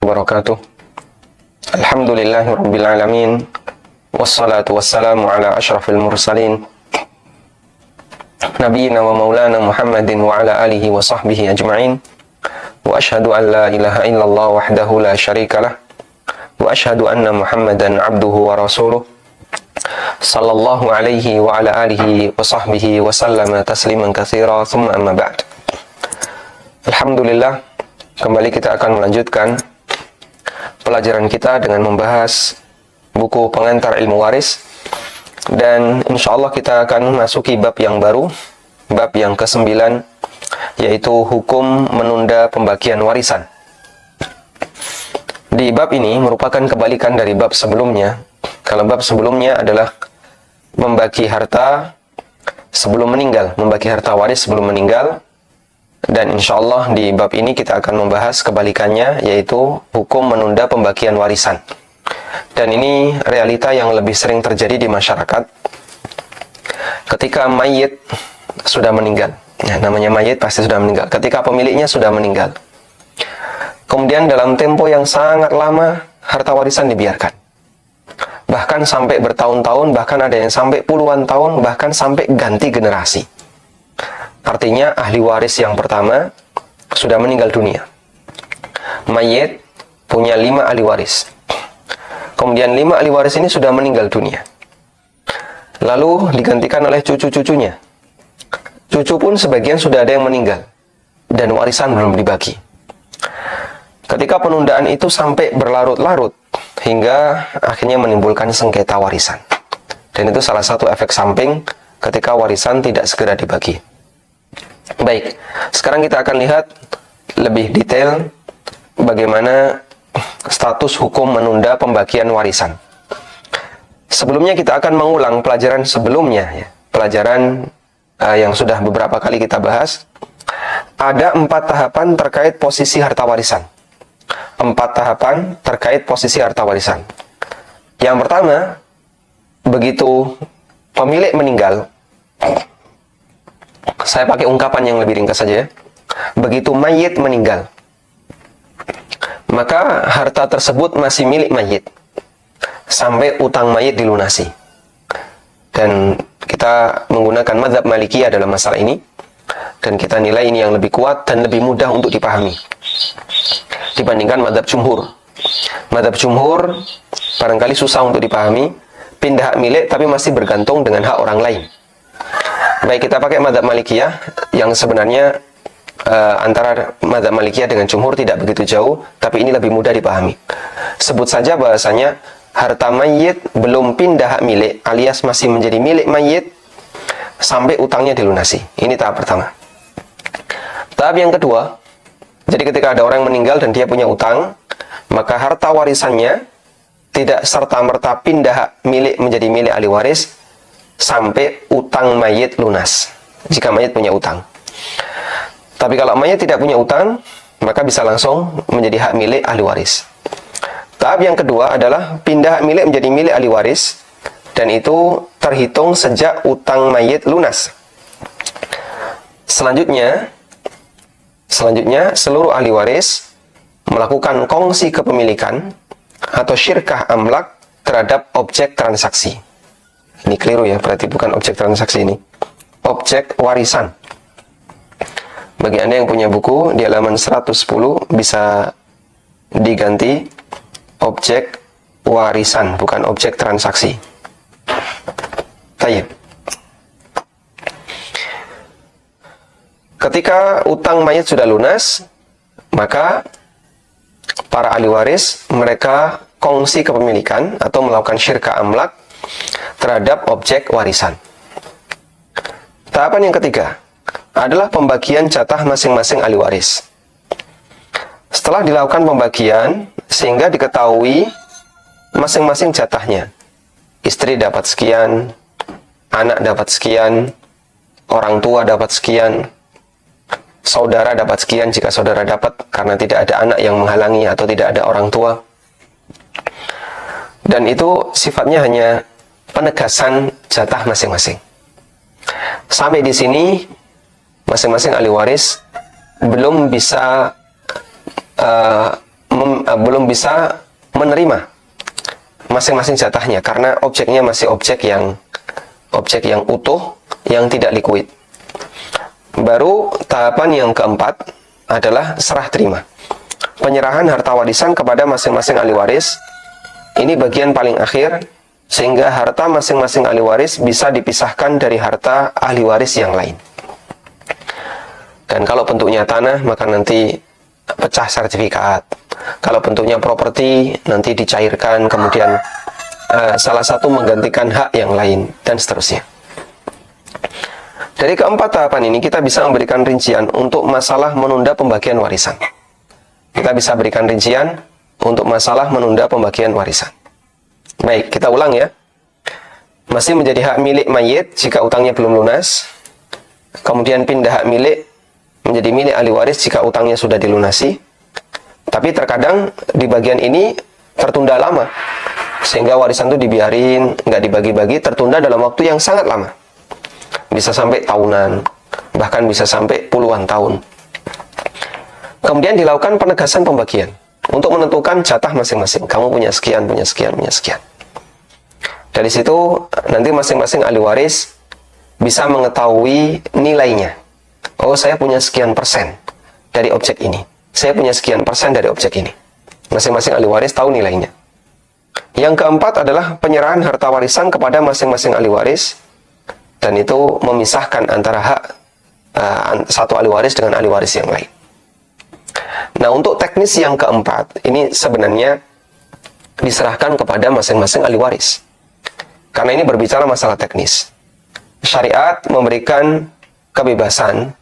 Wabarakatuh. Alhamdulillahirabbil alamin. Wassalatu wassalamu ala asyrafil mursalin. Nabiyyina wa maulana Muhammadin wa ala alihi wa sahbihi ajma'in. Wa ashhadu an la ilaha illallah wahdahu la syarikalah. Wa ashhadu anna Muhammadan abduhu wa rasuluh. Sallallahu alaihi wa ala alihi wa sahbihi wa sallama tasliman katsira. Tsumma amma ba'd. Alhamdulillah, kembali kita akan melanjutkan pelajaran kita dengan membahas buku pengantar ilmu waris, dan insya Allah kita akan masuki bab yang baru, bab yang ke-9, yaitu hukum menunda pembagian warisan. Di bab ini merupakan kebalikan dari bab sebelumnya. Kalau bab sebelumnya adalah membagi harta sebelum meninggal, membagi harta waris sebelum meninggal. Dan insya Allah di bab ini kita akan membahas kebalikannya, yaitu hukum menunda pembagian warisan. Dan ini realita yang lebih sering terjadi di masyarakat ketika mayit sudah meninggal. Ya, namanya mayit pasti sudah meninggal. Ketika pemiliknya sudah meninggal, kemudian dalam tempo yang sangat lama harta warisan dibiarkan. Bahkan sampai bertahun-tahun, bahkan ada yang sampai puluhan tahun, bahkan sampai ganti generasi. Artinya ahli waris yang pertama sudah meninggal dunia. Mayit punya 5 ahli waris. Kemudian 5 ahli waris ini sudah meninggal dunia. Lalu digantikan oleh cucu-cucunya. Cucu pun sebagian sudah ada yang meninggal. Dan warisan belum dibagi. Ketika penundaan itu sampai berlarut-larut, hingga akhirnya menimbulkan sengketa warisan. Dan itu salah satu efek samping ketika warisan tidak segera dibagi. Baik, sekarang kita akan lihat lebih detail bagaimana status hukum menunda pembagian warisan. Sebelumnya kita akan mengulang pelajaran sebelumnya, ya. Pelajaran yang sudah beberapa kali kita bahas. Ada 4 tahapan terkait posisi harta warisan. 4 tahapan terkait posisi harta warisan. Yang pertama, begitu pemilik meninggal, saya pakai ungkapan yang lebih ringkas saja ya. Begitu mayit meninggal, maka harta tersebut masih milik mayit sampai utang mayit dilunasi. Dan kita menggunakan mazhab Malikiyah dalam masalah ini, dan kita nilai ini yang lebih kuat dan lebih mudah untuk dipahami dibandingkan mazhab jumhur. Mazhab jumhur barangkali susah untuk dipahami, pindah hak milik tapi masih bergantung dengan hak orang lain. Baik, kita pakai mazhab Malikiyah yang sebenarnya antara mazhab Malikiyah dengan jumhur tidak begitu jauh, tapi ini lebih mudah dipahami. Sebut saja bahasanya harta mayit belum pindah hak milik alias masih menjadi milik mayit sampai utangnya dilunasi. Ini tahap pertama. Tahap yang kedua, jadi ketika ada orang meninggal dan dia punya utang, maka harta warisannya tidak serta-merta pindah hak milik menjadi milik ahli waris sampai utang mayit lunas, jika mayit punya utang. Tapi kalau mayit tidak punya utang, maka bisa langsung menjadi hak milik ahli waris. Tahap yang kedua adalah pindah hak milik menjadi milik ahli waris, dan itu terhitung sejak utang mayit lunas. Selanjutnya seluruh ahli waris melakukan kongsi kepemilikan atau syirkah amlak terhadap objek transaksi. Ini keliru ya, berarti bukan objek transaksi ini. Objek warisan. Bagi Anda yang punya buku, di halaman 110 bisa diganti objek warisan, bukan objek transaksi. Tayyib. Ketika utang mayit sudah lunas, maka para ahli waris mereka kongsi kepemilikan atau melakukan syirkah amlak terhadap objek warisan. Tahapan yang ketiga adalah pembagian jatah masing-masing ahli waris. Setelah dilakukan pembagian sehingga diketahui masing-masing jatahnya, istri dapat sekian, anak dapat sekian, orang tua dapat sekian, saudara dapat sekian jika saudara dapat karena tidak ada anak yang menghalangi atau tidak ada orang tua. Dan itu sifatnya hanya penegasan jatah masing-masing. Sampai di sini masing-masing ahli waris belum bisa belum bisa menerima masing-masing jatahnya karena objeknya masih objek yang utuh, yang tidak liquid. Baru tahapan yang keempat adalah serah terima. Penyerahan harta warisan kepada masing-masing ahli waris. Ini bagian paling akhir, sehingga harta masing-masing ahli waris bisa dipisahkan dari harta ahli waris yang lain. Dan kalau bentuknya tanah, maka nanti pecah sertifikat. Kalau bentuknya properti, nanti dicairkan, kemudian salah satu menggantikan hak yang lain, dan seterusnya. Dari keempat tahapan ini, kita bisa memberikan rincian untuk masalah menunda pembagian warisan. Kita bisa berikan rincian untuk masalah menunda pembagian warisan. Baik, kita ulang ya. Masih menjadi hak milik mayit jika utangnya belum lunas. Kemudian pindah hak milik menjadi milik ahli waris jika utangnya sudah dilunasi. Tapi terkadang di bagian ini tertunda lama, sehingga warisan itu dibiarin, nggak dibagi-bagi, tertunda dalam waktu yang sangat lama. Bisa sampai tahunan, bahkan bisa sampai puluhan tahun. Kemudian dilakukan penegasan pembagian untuk menentukan jatah masing-masing. Kamu punya sekian, punya sekian, punya sekian. Dari situ nanti masing-masing ahli waris bisa mengetahui nilainya. Oh, saya punya sekian persen dari objek ini. Saya punya sekian persen dari objek ini. Masing-masing ahli waris tahu nilainya. Yang keempat adalah penyerahan harta warisan kepada masing-masing ahli waris. Dan itu memisahkan antara hak satu ahli waris dengan ahli waris yang lain. Nah, untuk teknis yang keempat, ini sebenarnya diserahkan kepada masing-masing ahli waris. Karena ini berbicara masalah teknis. Syariat memberikan kebebasan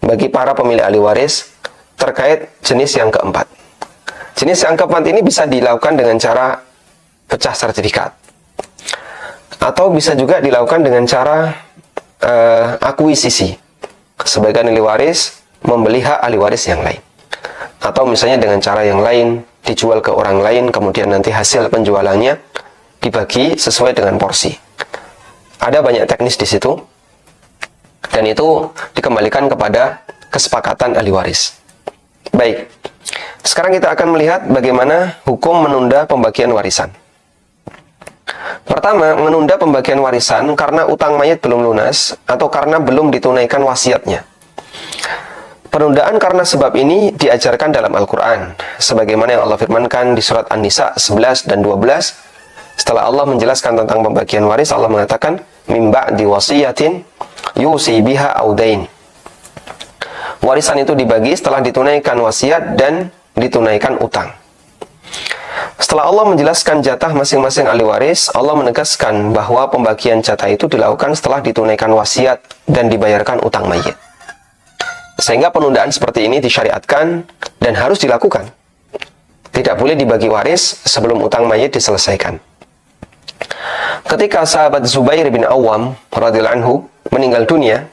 bagi para pemilik ahli waris terkait jenis yang keempat. Jenis yang keempat ini bisa dilakukan dengan cara pecah sertifikat. Atau bisa juga dilakukan dengan cara akuisisi. Sebagian ahli waris membeli hak ahli waris yang lain. Atau misalnya dengan cara yang lain, dijual ke orang lain, kemudian nanti hasil penjualannya dibagi sesuai dengan porsi. Ada banyak teknis di situ, dan itu dikembalikan kepada kesepakatan ahli waris. Baik, sekarang kita akan melihat bagaimana hukum menunda pembagian warisan. Pertama, menunda pembagian warisan karena utang mayit belum lunas atau karena belum ditunaikan wasiatnya. Penundaan karena sebab ini diajarkan dalam Al-Quran, sebagaimana yang Allah firmankan di surat An-Nisa 11 dan 12. Setelah Allah menjelaskan tentang pembagian waris, Allah mengatakan, "Min ba'di wasiyatin yusi biha audain." Warisan itu dibagi setelah ditunaikan wasiat dan ditunaikan utang. Setelah Allah menjelaskan jatah masing-masing ahli waris, Allah menegaskan bahwa pembagian jatah itu dilakukan setelah ditunaikan wasiat dan dibayarkan utang mayit. Sehingga penundaan seperti ini disyariatkan dan harus dilakukan. Tidak boleh dibagi waris sebelum utang mayit diselesaikan. Ketika sahabat Zubair bin Awam radhiyallahu anhu meninggal dunia,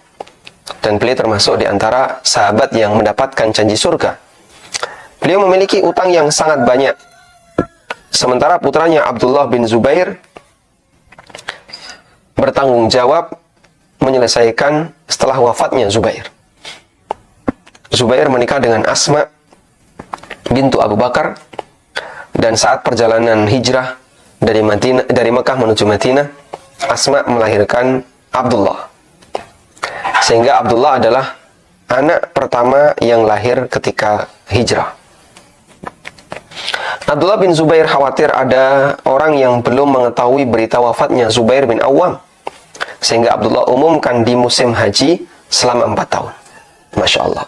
dan beliau termasuk di antara sahabat yang mendapatkan janji surga, beliau memiliki utang yang sangat banyak. Sementara putranya Abdullah bin Zubair bertanggung jawab menyelesaikan setelah wafatnya Zubair. Zubair menikah dengan Asma bintu Abu Bakar, dan saat perjalanan hijrah dari Mekah menuju Madinah, Asma melahirkan Abdullah. Sehingga Abdullah adalah anak pertama yang lahir ketika hijrah. Abdullah bin Zubair khawatir ada orang yang belum mengetahui berita wafatnya Zubair bin Awam, sehingga Abdullah umumkan di musim haji selama 4 tahun. Masya Allah.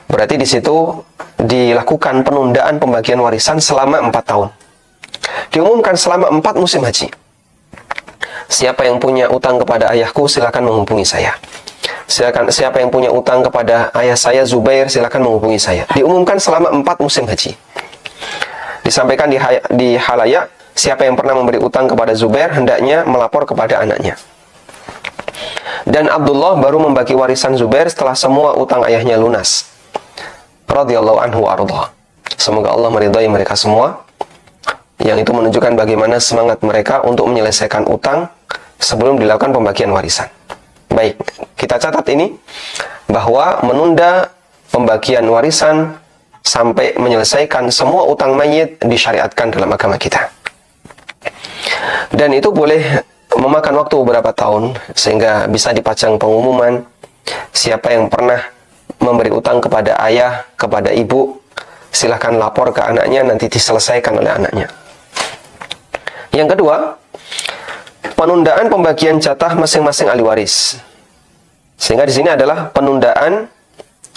Berarti di situ dilakukan penundaan pembagian warisan selama 4 tahun. Diumumkan selama 4 musim haji. Siapa yang punya utang kepada ayahku, silakan menghubungi saya. Siapa yang punya utang kepada ayah saya Zubair, silakan menghubungi saya. Diumumkan selama 4 musim haji. Disampaikan di halayak, siapa yang pernah memberi utang kepada Zubair hendaknya melapor kepada anaknya. Dan Abdullah baru membagi warisan Zubair setelah semua utang ayahnya lunas. Radhiyallahu anhu arda. Semoga Allah meridai mereka semua. Yang itu menunjukkan bagaimana semangat mereka untuk menyelesaikan utang sebelum dilakukan pembagian warisan. Baik, kita catat ini bahwa menunda pembagian warisan sampai menyelesaikan semua utang mayit disyariatkan dalam agama kita. Dan itu boleh memakan waktu beberapa tahun, sehingga bisa dipajang pengumuman, siapa yang pernah memberi utang kepada ayah, kepada ibu, silahkan lapor ke anaknya, nanti diselesaikan oleh anaknya. Yang kedua, penundaan pembagian jatah masing-masing ahli waris. Sehingga di sini adalah penundaan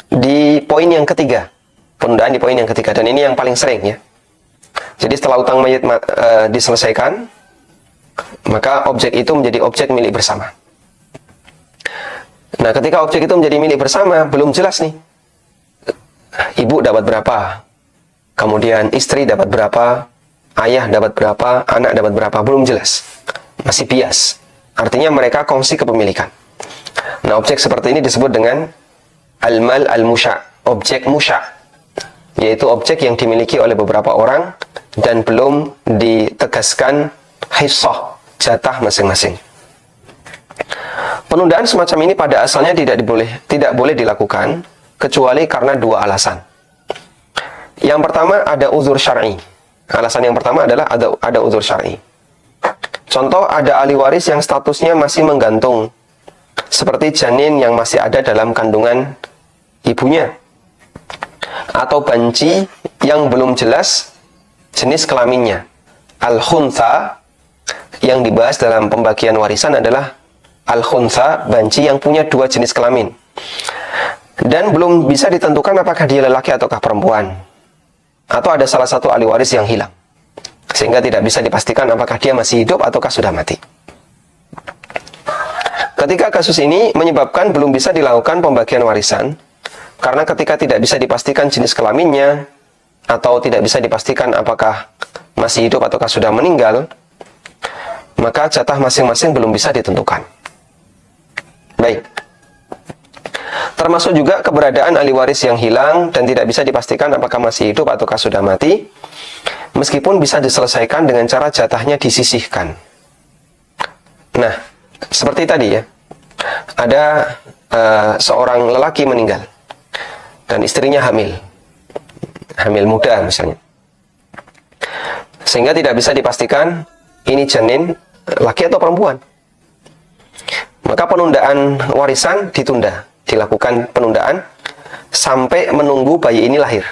di poin yang ketiga. Penundaan di poin yang ketiga, dan ini yang paling sering ya. Jadi setelah utang mayit diselesaikan, maka objek itu menjadi objek milik bersama. Nah, ketika objek itu menjadi milik bersama, belum jelas nih. Ibu dapat berapa, kemudian istri dapat berapa, ayah dapat berapa, anak dapat berapa, belum jelas. Masih bias. Artinya mereka kongsi kepemilikan. Nah, objek seperti ini disebut dengan al-mal al-musya', objek musya', yaitu objek yang dimiliki oleh beberapa orang dan belum ditegaskan hissah, jatah masing-masing. Penundaan semacam ini pada asalnya tidak boleh dilakukan kecuali karena dua alasan. Yang pertama, ada uzur syar'i. Alasan yang pertama adalah ada uzur syar'i. Contoh, ada ahli waris yang statusnya masih menggantung, seperti janin yang masih ada dalam kandungan ibunya, atau banci yang belum jelas jenis kelaminnya. Al-khuntha yang dibahas dalam pembagian warisan adalah al-khuntha, banci yang punya dua jenis kelamin, dan belum bisa ditentukan apakah dia lelaki ataukah perempuan, atau ada salah satu ahli waris yang hilang, sehingga tidak bisa dipastikan apakah dia masih hidup ataukah sudah mati. Ketika kasus ini menyebabkan belum bisa dilakukan pembagian warisan, karena ketika tidak bisa dipastikan jenis kelaminnya, atau tidak bisa dipastikan apakah masih hidup ataukah sudah meninggal, maka jatah masing-masing belum bisa ditentukan. Baik. Termasuk juga keberadaan ahli waris yang hilang dan tidak bisa dipastikan apakah masih hidup ataukah sudah mati, meskipun bisa diselesaikan dengan cara jatahnya disisihkan. Nah, seperti tadi ya, ada seorang lelaki meninggal dan istrinya hamil muda misalnya, sehingga tidak bisa dipastikan ini janin laki atau perempuan. Maka penundaan warisan ditunda, dilakukan penundaan sampai menunggu bayi ini lahir.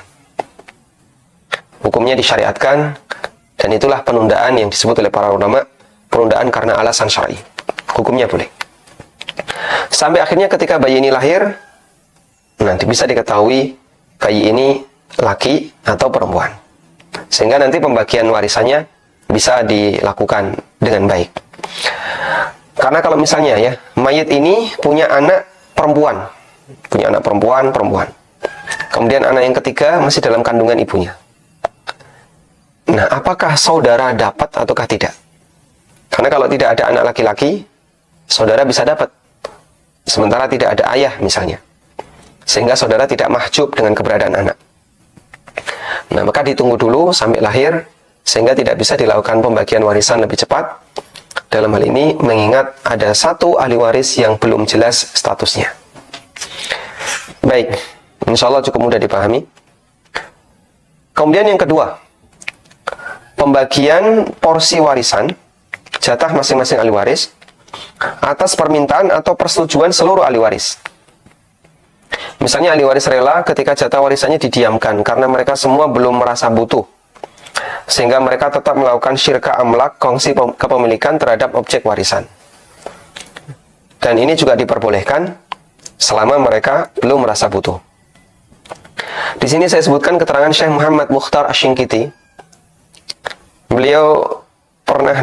Hukumnya disyariatkan, dan itulah penundaan yang disebut oleh para ulama penundaan karena alasan syar'i. Hukumnya boleh. Sampai akhirnya ketika bayi ini lahir, nanti bisa diketahui bayi ini laki atau perempuan, sehingga nanti pembagian warisannya bisa dilakukan dengan baik. Karena kalau misalnya ya, mayit ini punya anak perempuan, kemudian anak yang ketiga masih dalam kandungan ibunya. Nah, apakah saudara dapat ataukah tidak? Karena kalau tidak ada anak laki-laki, saudara bisa dapat, sementara tidak ada ayah misalnya, sehingga saudara tidak mahjub dengan keberadaan anak. Nah, maka ditunggu dulu sampai lahir, sehingga tidak bisa dilakukan pembagian warisan lebih cepat. Dalam hal ini mengingat ada satu ahli waris yang belum jelas statusnya. Baik, insya Allah cukup mudah dipahami. Kemudian yang kedua, pembagian porsi warisan, jatah masing-masing ahli waris atas permintaan atau persetujuan seluruh ahli waris. Misalnya ahli waris rela ketika jatah warisannya didiamkan karena mereka semua belum merasa butuh, sehingga mereka tetap melakukan syirka amlak, kongsi kepemilikan terhadap objek warisan. Dan ini juga diperbolehkan selama mereka belum merasa butuh. Di sini saya sebutkan keterangan Syekh Muhammad Mukhtar Asy-Syinkiti. Beliau pernah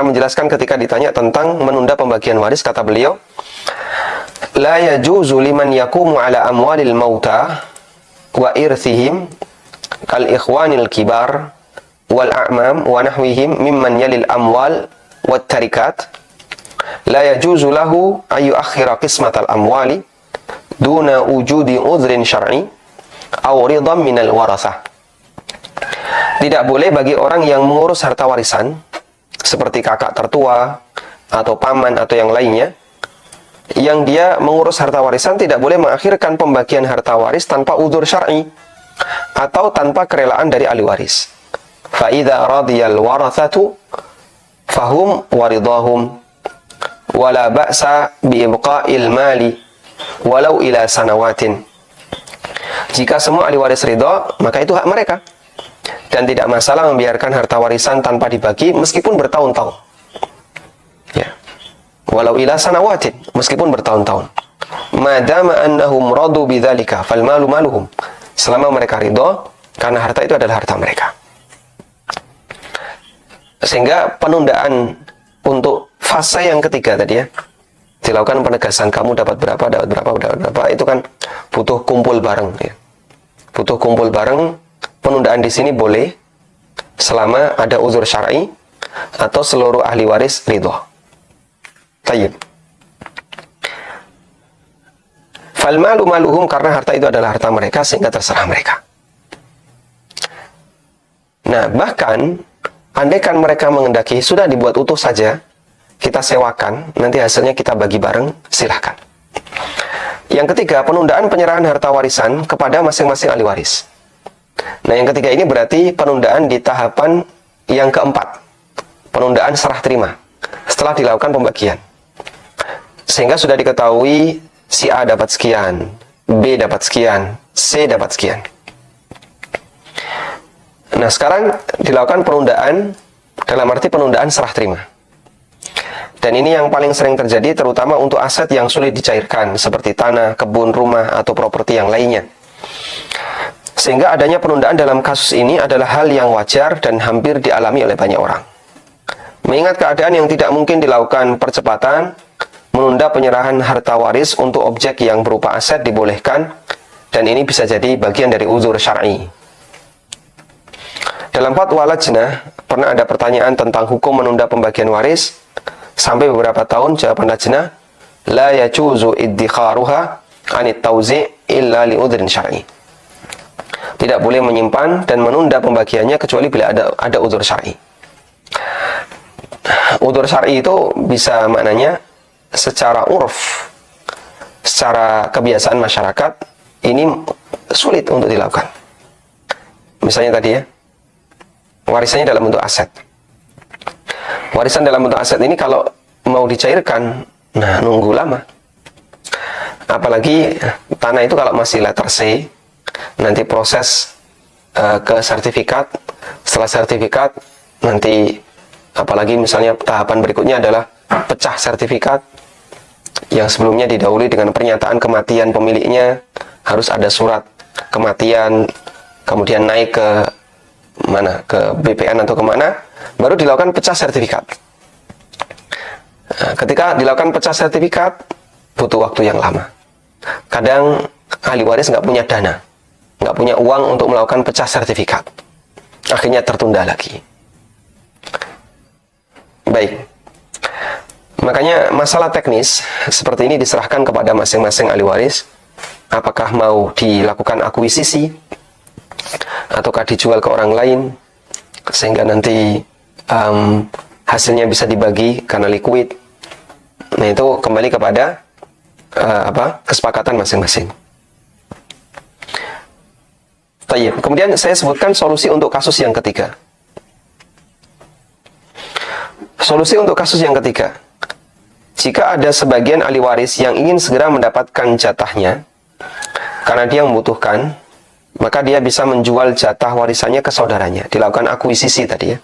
menjelaskan ketika ditanya tentang menunda pembagian waris, kata beliau, la yajuzu liman yaqumu ala amwalil mauta wa irthihim kal ikhwanil kibar wal a'mam wa nahwihim mimman yalil amwal wat tarikat, la yajuzu lahu ayu akhira qismatal amwali duna wujudi udhrin syar'i aw ridham minal warathah. Tidak boleh bagi orang yang mengurus harta warisan seperti kakak tertua atau paman atau yang lainnya yang dia mengurus harta warisan tidak boleh mengakhirkan pembagian harta waris tanpa udzur syar'i atau tanpa kerelaan dari ahli waris. Fa idza radiyal warathatu fahum waridahum wala ba'sa bi ibqa'il mali walau ila sanawatin. Jika semua ahli waris ridha, maka itu hak mereka dan tidak masalah membiarkan harta warisan tanpa dibagi meskipun bertahun-tahun. Ya. Walau ila sanawatin, meskipun bertahun-tahun. Madama annahum radu bidzalika fal malu maluhum. Selama mereka ridha, karena harta itu adalah harta mereka. Sehingga penundaan untuk fase yang ketiga tadi ya, dilakukan penegasan kamu dapat berapa, itu kan butuh kumpul bareng ya. Butuh kumpul bareng. Penundaan di sini boleh selama ada uzur syar'i atau seluruh ahli waris ridha. Tayyib. Fal malu maluhum, karena harta itu adalah harta mereka sehingga terserah mereka. Nah, bahkan andaikan mereka mengendaki sudah dibuat utuh saja, kita sewakan, nanti hasilnya kita bagi bareng, silahkan. Yang ketiga, penundaan penyerahan harta warisan kepada masing-masing ahli waris. Nah, yang ketiga ini berarti penundaan di tahapan yang keempat. Penundaan serah terima setelah dilakukan pembagian. Sehingga sudah diketahui si A dapat sekian, B dapat sekian, C dapat sekian. Nah, sekarang dilakukan penundaan dalam arti penundaan serah terima. Dan ini yang paling sering terjadi terutama untuk aset yang sulit dicairkan seperti tanah, kebun, rumah, atau properti yang lainnya. Sehingga adanya penundaan dalam kasus ini adalah hal yang wajar dan hampir dialami oleh banyak orang. Mengingat keadaan yang tidak mungkin dilakukan percepatan, menunda penyerahan harta waris untuk objek yang berupa aset dibolehkan, dan ini bisa jadi bagian dari uzur syar'i. Dalam fatwa lajnah, pernah ada pertanyaan tentang hukum menunda pembagian waris. Sampai beberapa tahun, jawaban lajnah, la yajuzu iddikharuha anit tauzi' illa li udhrin syar'i. Tidak boleh menyimpan dan menunda pembagiannya kecuali bila ada uzur syar'i. Uzur syar'i itu bisa maknanya secara urf, secara kebiasaan masyarakat, ini sulit untuk dilakukan. Misalnya tadi ya, warisannya dalam bentuk aset. Warisan dalam bentuk aset ini kalau mau dicairkan, nah nunggu lama. Apalagi tanah itu kalau masih letter C, nanti proses ke sertifikat. Setelah sertifikat, nanti apalagi misalnya tahapan berikutnya adalah pecah sertifikat, yang sebelumnya didahului dengan pernyataan kematian pemiliknya, harus ada surat kematian, kemudian naik ke mana, ke BPN atau kemana, baru dilakukan pecah sertifikat. Nah, ketika dilakukan pecah sertifikat, butuh waktu yang lama. Kadang ahli waris nggak punya dana, nggak punya uang untuk melakukan pecah sertifikat, akhirnya tertunda lagi. Baik. Makanya masalah teknis seperti ini diserahkan kepada masing-masing ahli waris. Apakah mau dilakukan akuisisi ataukah dijual ke orang lain sehingga nanti hasilnya bisa dibagi karena liquid. Nah, itu kembali kepada kesepakatan masing-masing. Tayyib. Kemudian saya sebutkan solusi untuk kasus yang ketiga. Solusi untuk kasus yang ketiga. Jika ada sebagian ahli waris yang ingin segera mendapatkan jatahnya karena dia membutuhkan, maka dia bisa menjual jatah warisannya ke saudaranya. Dilakukan akuisisi tadi ya.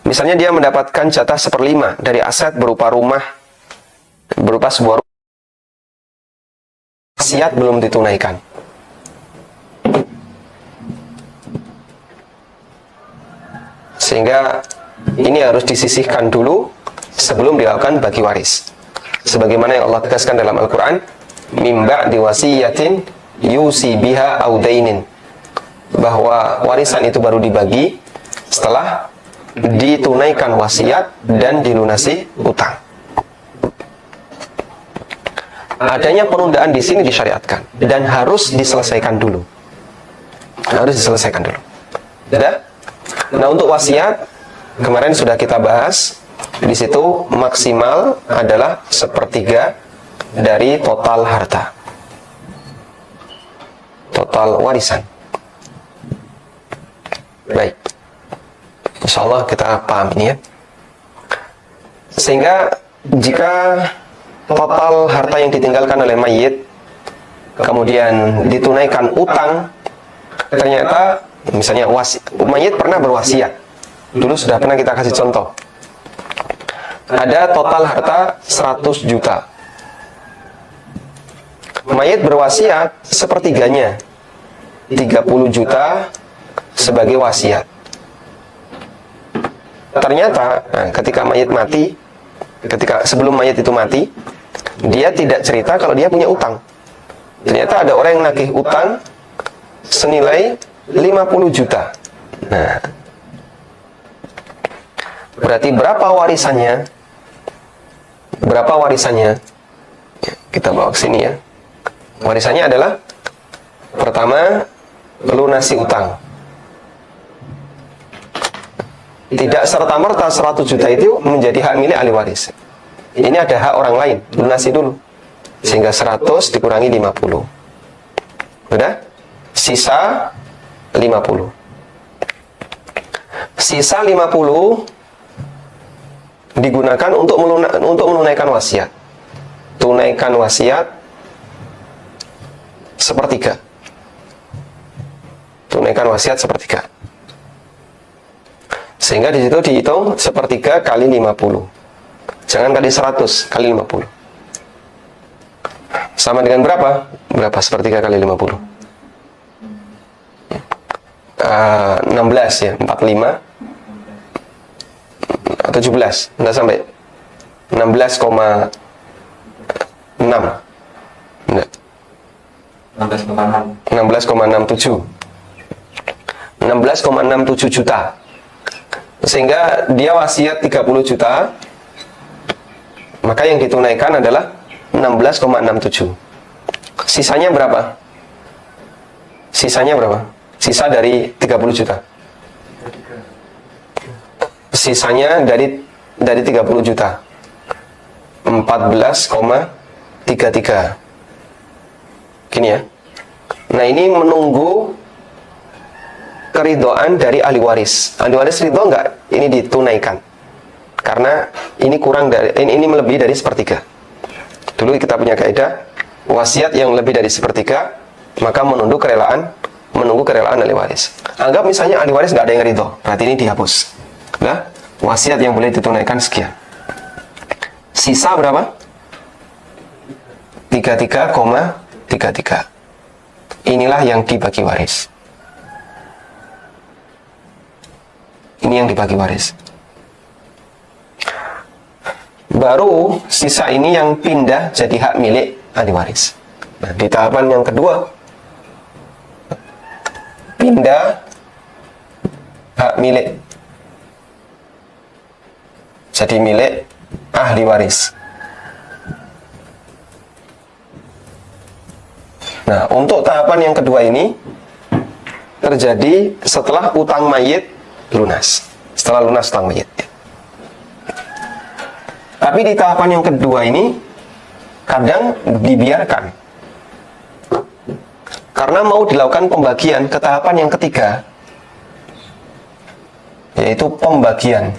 Misalnya dia mendapatkan jatah 1/5 dari aset berupa rumah, berupa sebuah rumah, wasiat belum ditunaikan. Sehingga ini harus disisihkan dulu sebelum dilakukan bagi waris. Sebagaimana yang Allah tegaskan dalam Al-Quran, mim ba'di wasiyatin yusi biha audainin, bahwa warisan itu baru dibagi setelah ditunaikan wasiat dan dilunasi utang. Adanya penundaan di sini disyariatkan dan harus diselesaikan dulu. Harus diselesaikan dulu. Sudah? Nah, untuk wasiat kemarin sudah kita bahas. Di situ maksimal adalah 1/3 dari total harta, total warisan. Baik, insya Allah kita paham ini ya. Sehingga jika total harta yang ditinggalkan oleh mayit kemudian ditunaikan utang, ternyata misalnya mayit pernah berwasiat, dulu sudah pernah kita kasih contoh, ada total harta 100 juta, mayit berwasiat sepertiganya, 30 juta sebagai wasiat. Ternyata ketika mayit mati, sebelum mayit itu mati, dia tidak cerita kalau dia punya utang. Ternyata ada orang yang nagih utang senilai 50 juta. Nah, berarti berapa warisannya? Berapa warisannya? Kita bawa ke sini ya. Warisannya adalah pertama, lunasi utang. Tidak serta-merta 100 juta itu menjadi hak milik ahli waris. Ini ada hak orang lain, lunasi dulu. Sehingga 100 dikurangi 50. Sudah? Sisa 50. Sisa 50 digunakan untuk menunaikan wasiat. Tunaikan wasiat sepertiga. Tunaikan wasiat sepertiga. Sehingga di situ dihitung sepertiga kali 50. Jangan kali 100, kali 50. Sama dengan berapa? Berapa sepertiga kali 50? 16 ya, 45 atau 17, enggak sampai 16,6. Enggak. 16,67. 16,67 juta. Sehingga dia wasiat 30 juta, maka yang ditunaikan adalah 16,67. Sisanya berapa? Sisanya berapa? Sisa dari 30 juta. Sisanya dari 30 juta. 14,33. Gini ya. Nah, ini menunggu keridhaan dari ahli waris. Ahli waris ridho enggak ini ditunaikan? Karena ini kurang dari ini melebihi dari sepertiga. Dulu kita punya kaidah, wasiat yang lebih dari sepertiga maka menunggu kerelaan ahli waris. Anggap misalnya ahli waris nggak ada yang ridho, berarti ini dihapus. Nah, wasiat yang boleh ditunaikan sekian. Sisa berapa? 33,33. Inilah yang dibagi waris. Ini yang dibagi waris. Baru sisa ini yang pindah jadi hak milik ahli waris. Nah, di tahapan yang kedua, pindah hak milik jadi milik ahli waris. Nah, untuk tahapan yang kedua ini terjadi setelah utang mayit lunas. Setelah lunas utang mayit. Tapi di tahapan yang kedua ini kadang dibiarkan. Karena mau dilakukan pembagian ke tahapan yang ketiga, yaitu pembagian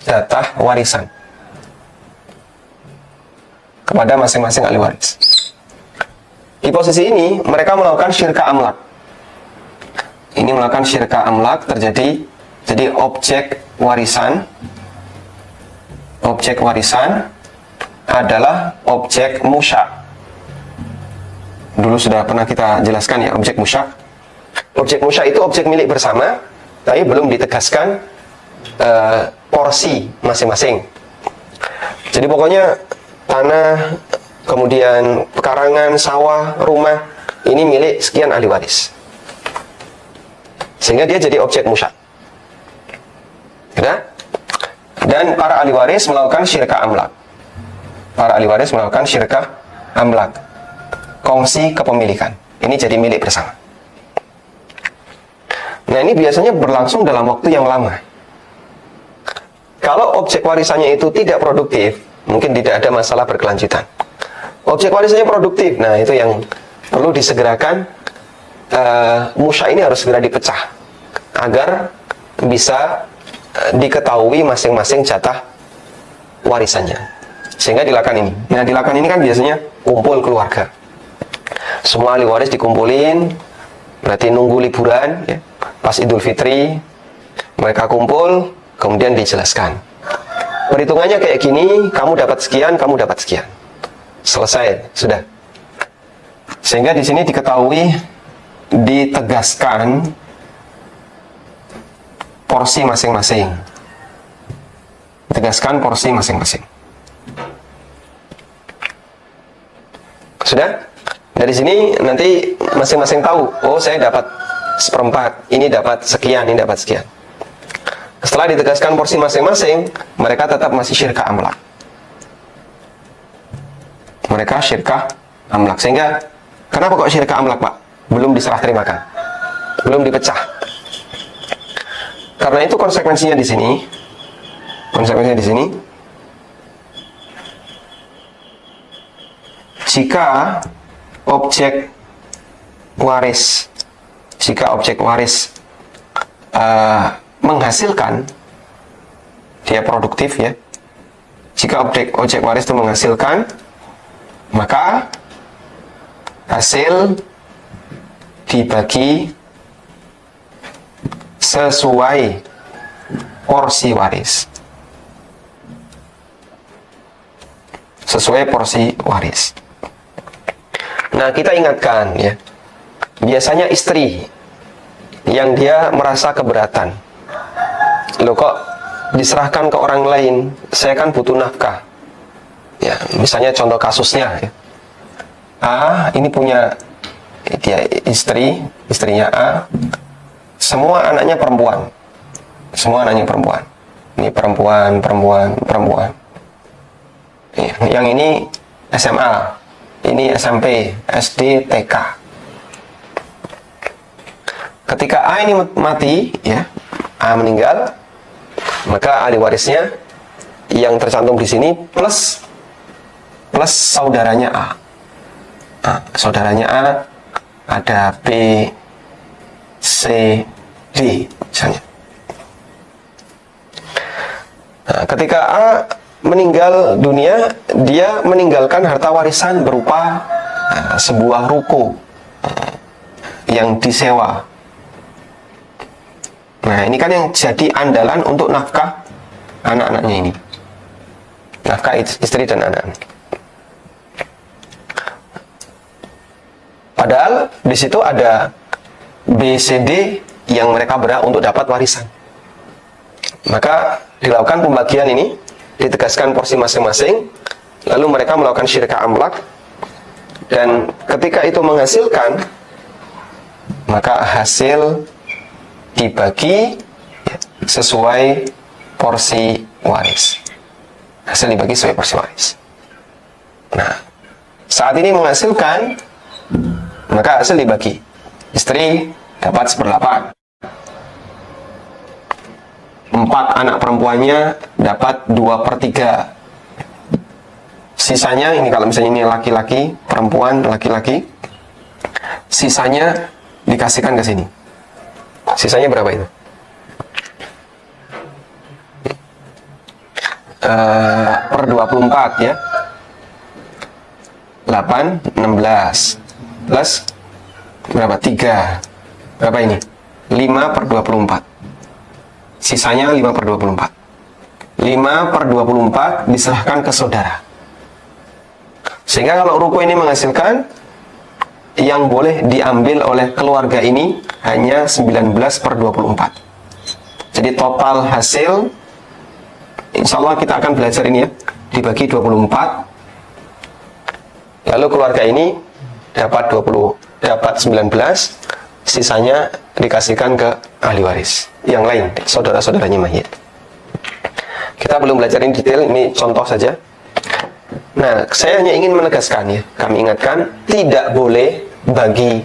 jatah warisan kepada masing-masing ahli waris. Di posisi ini mereka melakukan syirka amlak. Ini melakukan syirka amlak terjadi, jadi objek warisan adalah objek musyak. Dulu sudah pernah kita jelaskan ya objek musyak. Objek musyak itu objek milik bersama, tapi belum ditegaskan porsi masing-masing. Jadi pokoknya tanah, kemudian pekarangan, sawah, rumah, ini milik sekian ahli waris. Sehingga dia jadi objek musyak. Ya? Dan para ahli waris melakukan syirka amlak. Kongsi kepemilikan. Ini jadi milik bersama. Nah, ini biasanya berlangsung dalam waktu yang lama. Kalau objek warisannya itu tidak produktif, mungkin tidak ada masalah berkelanjutan. Objek warisannya produktif, nah itu yang perlu disegerakan. Musya ini harus segera dipecah agar bisa diketahui masing-masing jatah warisannya. Sehingga dilakukan ini. Nah, dilakukan ini kan biasanya kumpul keluarga. Semua ahli waris dikumpulin, berarti nunggu liburan, ya. Pas Idul Fitri, mereka kumpul, kemudian dijelaskan. Perhitungannya kayak gini, kamu dapat sekian, kamu dapat sekian. Selesai, sudah. Sehingga di sini diketahui, ditegaskan porsi masing-masing. Tegaskan porsi masing-masing. Sudah? Dari sini nanti masing-masing tahu, oh saya dapat seperempat, ini dapat sekian, ini dapat sekian. Setelah ditegaskan porsi masing-masing, mereka tetap masih syirkah amlak. Mereka syirkah amlak. Sehingga, kenapa kok syirkah amlak, Pak? Belum diserah terimakan, belum dipecah. Karena itu konsekuensinya di sini, jika objek waris menghasilkan, dia produktif ya. Jika objek waris itu menghasilkan, maka hasil dibagi sesuai porsi waris. Sesuai porsi waris. Nah, kita ingatkan ya. Biasanya istri yang dia merasa keberatan. Loh kok diserahkan ke orang lain? Saya kan butuh nafkah. Ya, misalnya contoh kasusnya ya. Ini punya dia istrinya A, semua anaknya perempuan. Ini perempuan. Yang ini SMA, ini SMP, SD, TK. Ketika A ini mati, ya, A meninggal, maka ahli warisnya yang tercantum di sini plus saudaranya A. Saudaranya A ada B, C, D misalnya. Nah, ketika A meninggal dunia, dia meninggalkan harta warisan berupa sebuah ruko yang disewa. Nah, ini kan yang jadi andalan untuk nafkah anak-anaknya ini. Nafkah istri dan anak. Padahal di situ ada B, C, D yang mereka berhak untuk dapat warisan. Maka dilakukan pembagian ini, ditegaskan porsi masing-masing, lalu mereka melakukan syirkah amlak, dan ketika itu menghasilkan, maka hasil dibagi sesuai porsi waris. Hasil dibagi sesuai porsi waris. Nah, saat ini menghasilkan, maka hasil dibagi. Istri dapat 1/8. 4 anak perempuannya dapat 2/3. Sisanya, ini kalau misalnya ini laki-laki, perempuan, laki-laki, sisanya dikasihkan ke sini. Sisanya berapa itu? Per 24 ya. 8, 16 plus berapa? 3. Berapa ini? 5/24. Sisanya 5/24. 5/24 diserahkan ke saudara. Sehingga kalau ruko ini menghasilkan, yang boleh diambil oleh keluarga ini hanya 19/24. Jadi total hasil, insya Allah kita akan belajar ini ya, dibagi 24. Lalu keluarga ini dapat 19, sisanya dikasihkan ke ahli waris yang lain, saudara-saudaranya mayit. Kita belum belajar ini detail, ini contoh saja. Nah, saya hanya ingin menegaskan ya, kami ingatkan, tidak boleh bagi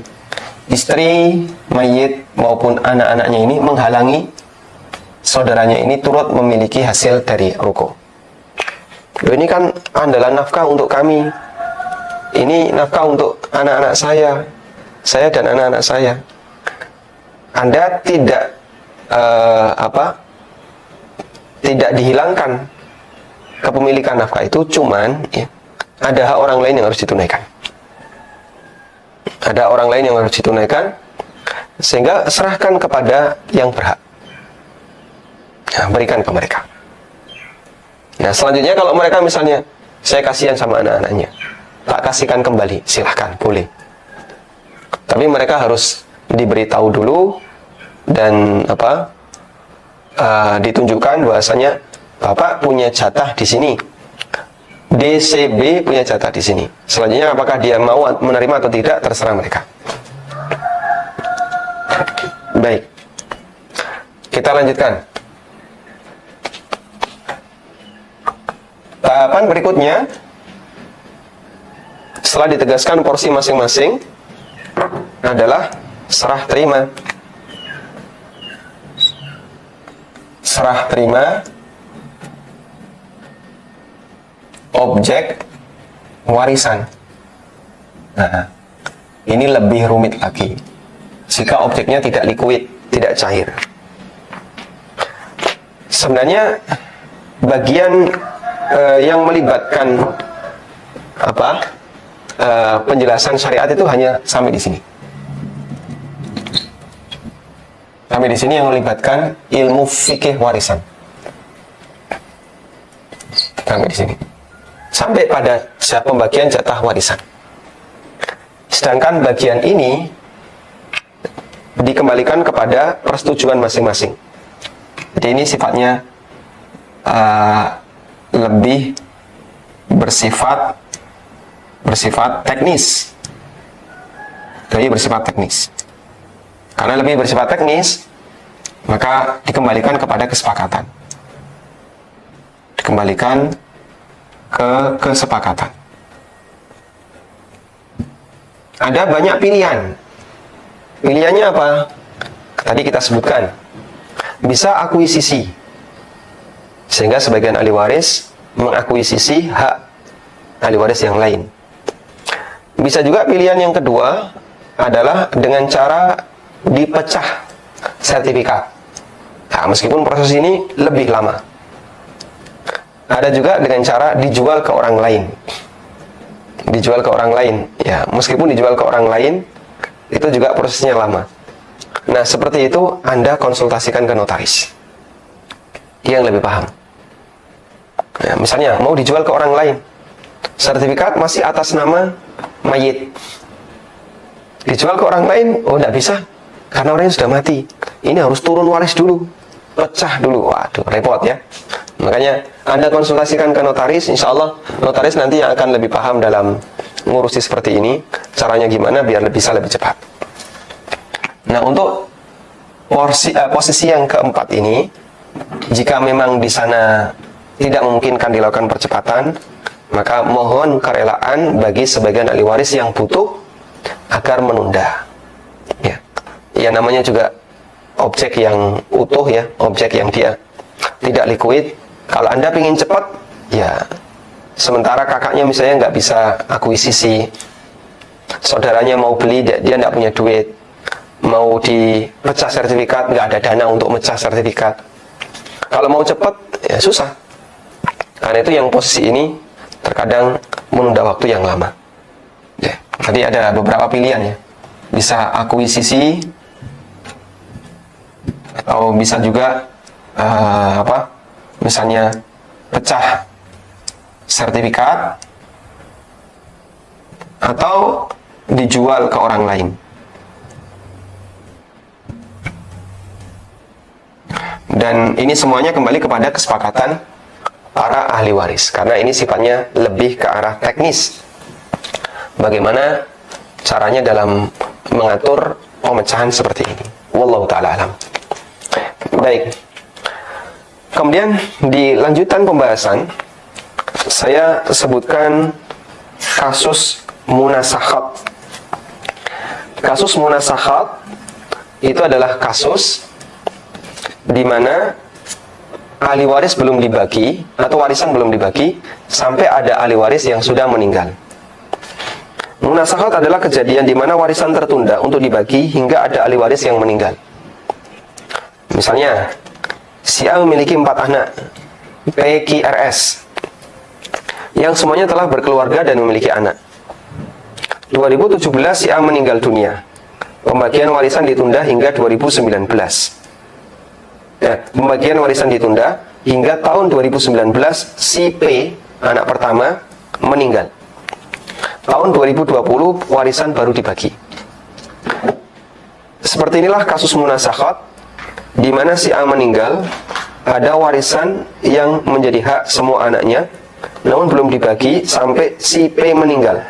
istri mayit maupun anak-anaknya ini menghalangi saudaranya ini turut memiliki hasil dari ruko. Ini kan adalah nafkah untuk kami. Ini nafkah untuk anak-anak saya dan anak-anak saya. Anda tidak tidak dihilangkan kepemilikan nafkah itu, cuman ya, ada hak orang lain yang harus ditunaikan. Ada orang lain yang harus ditunaikan, sehingga serahkan kepada yang berhak. Nah, berikan ke mereka. Nah, selanjutnya kalau mereka misalnya, saya kasihan sama anak-anaknya, tak kasihkan kembali, silahkan, boleh. Tapi mereka harus diberitahu dulu dan ditunjukkan bahwasanya Bapak punya jatah di sini, DCB punya jatah di sini. Selanjutnya apakah dia mau menerima atau tidak, terserah mereka. Baik, kita lanjutkan. Tahapan berikutnya, setelah ditegaskan porsi masing-masing, adalah serah terima. Serah terima objek warisan. Nah, ini lebih rumit lagi jika objeknya tidak liquid, tidak cair. Sebenarnya bagian yang melibatkan penjelasan syariat itu hanya sampai di sini. Sampai di sini yang melibatkan ilmu fikih warisan. Sampai di sini. Sampai pada pembagian jatah warisan. Sedangkan bagian ini dikembalikan kepada persetujuan masing-masing. Jadi ini sifatnya lebih bersifat teknis. Lebih bersifat teknis. Karena lebih bersifat teknis, maka dikembalikan kepada kesepakatan. Dikembalikan ke kesepakatan. Ada banyak pilihan. Pilihannya apa? Tadi kita sebutkan. Bisa akuisisi. Sehingga sebagian ahli waris mengakuisisi hak ahli waris yang lain. Bisa juga pilihan yang kedua adalah dengan cara dipecah sertifikat. Nah, meskipun proses ini lebih lama. Ada juga dengan cara dijual ke orang lain. Dijual ke orang lain. Ya, meskipun dijual ke orang lain, itu juga prosesnya lama. Nah, seperti itu Anda konsultasikan ke notaris yang lebih paham. Ya, misalnya mau dijual ke orang lain, sertifikat masih atas nama mayit. Dijual ke orang lain, oh tidak bisa, karena orangnya sudah mati. Ini harus turun waris dulu, pecah dulu. Waduh, repot ya. Makanya Anda konsultasikan ke notaris, insya Allah notaris nanti yang akan lebih paham dalam ngurusi seperti ini, caranya gimana biar bisa lebih cepat. Nah, untuk posisi yang keempat ini, jika memang di sana tidak memungkinkan dilakukan percepatan, maka mohon kerelaan bagi sebagian ahli waris yang butuh agar menunda. Ya namanya juga objek yang utuh ya, objek yang dia tidak liquid. Kalau Anda ingin cepat, ya sementara kakaknya misalnya nggak bisa akuisisi, saudaranya mau beli, dia nggak punya duit, mau dipecah sertifikat, nggak ada dana untuk mecah sertifikat. Kalau mau cepat, ya susah. Karena itu yang posisi ini terkadang menunda waktu yang lama. Ya, tadi ada beberapa pilihan ya, bisa akuisisi, atau bisa juga misalnya pecah sertifikat, atau dijual ke orang lain. Dan ini semuanya kembali kepada kesepakatan para ahli waris, karena ini sifatnya lebih ke arah teknis. Bagaimana caranya dalam mengatur pemecahan seperti ini. Wallahu ta'ala alam. Baik. Kemudian di lanjutan pembahasan, saya sebutkan kasus munasakhat. Kasus munasakhat itu adalah kasus di mana ahli waris belum dibagi atau warisan belum dibagi sampai ada ahli waris yang sudah meninggal. Munasakhat adalah kejadian di mana warisan tertunda untuk dibagi hingga ada ahli waris yang meninggal. Misalnya, si A memiliki 4 anak, PQRS, yang semuanya telah berkeluarga dan memiliki anak. 2017 si A meninggal dunia. Pembagian warisan ditunda hingga 2019. Pembagian warisan ditunda hingga tahun 2019 si P, anak pertama, meninggal. Tahun 2020 warisan baru dibagi. Seperti inilah kasus munasakhat di mana si A meninggal, ada warisan yang menjadi hak semua anaknya, namun belum dibagi sampai si P meninggal.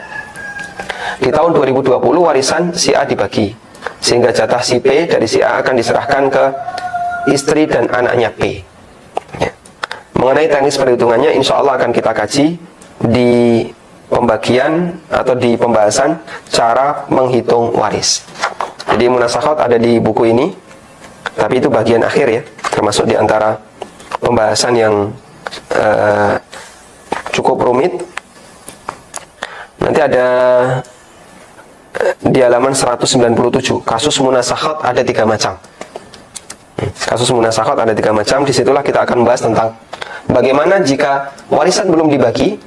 Di tahun 2020 warisan si A dibagi, sehingga jatah si P dari si A akan diserahkan ke istri dan anaknya P. Ya. Mengenai teknis perhitungannya, insya Allah akan kita kaji di pembagian atau di pembahasan cara menghitung waris. Jadi munasakhat ada di buku ini, tapi itu bagian akhir ya, termasuk di antara pembahasan yang cukup rumit. Nanti ada di halaman 197, kasus munasakhat ada 3 macam. Kasus munasakhat ada 3 macam. Disitulah kita akan membahas tentang bagaimana jika warisan belum dibagi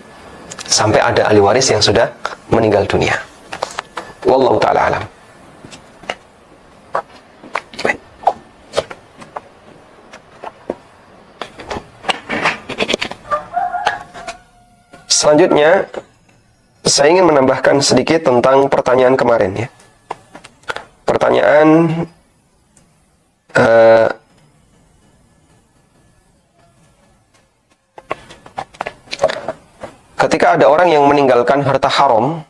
sampai ada ahli waris yang sudah meninggal dunia. Wallahu ta'ala alam. Selanjutnya, saya ingin menambahkan sedikit tentang pertanyaan kemarin ya. Pertanyaan ketika ada orang yang meninggalkan harta haram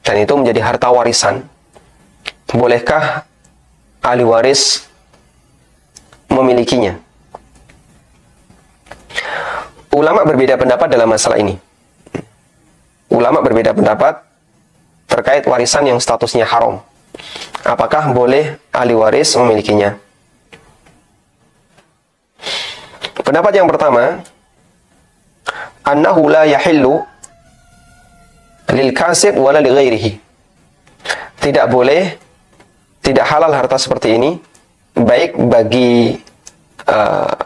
dan itu menjadi harta warisan, bolehkah ahli waris memilikinya? Ulama berbeda pendapat dalam masalah ini. Ulama berbeda pendapat terkait warisan yang statusnya haram. Apakah boleh ahli waris memilikinya? Pendapat yang pertama, annahu la yahillu lil kasib wala li ghairihi. Tidak boleh, tidak halal harta seperti ini, baik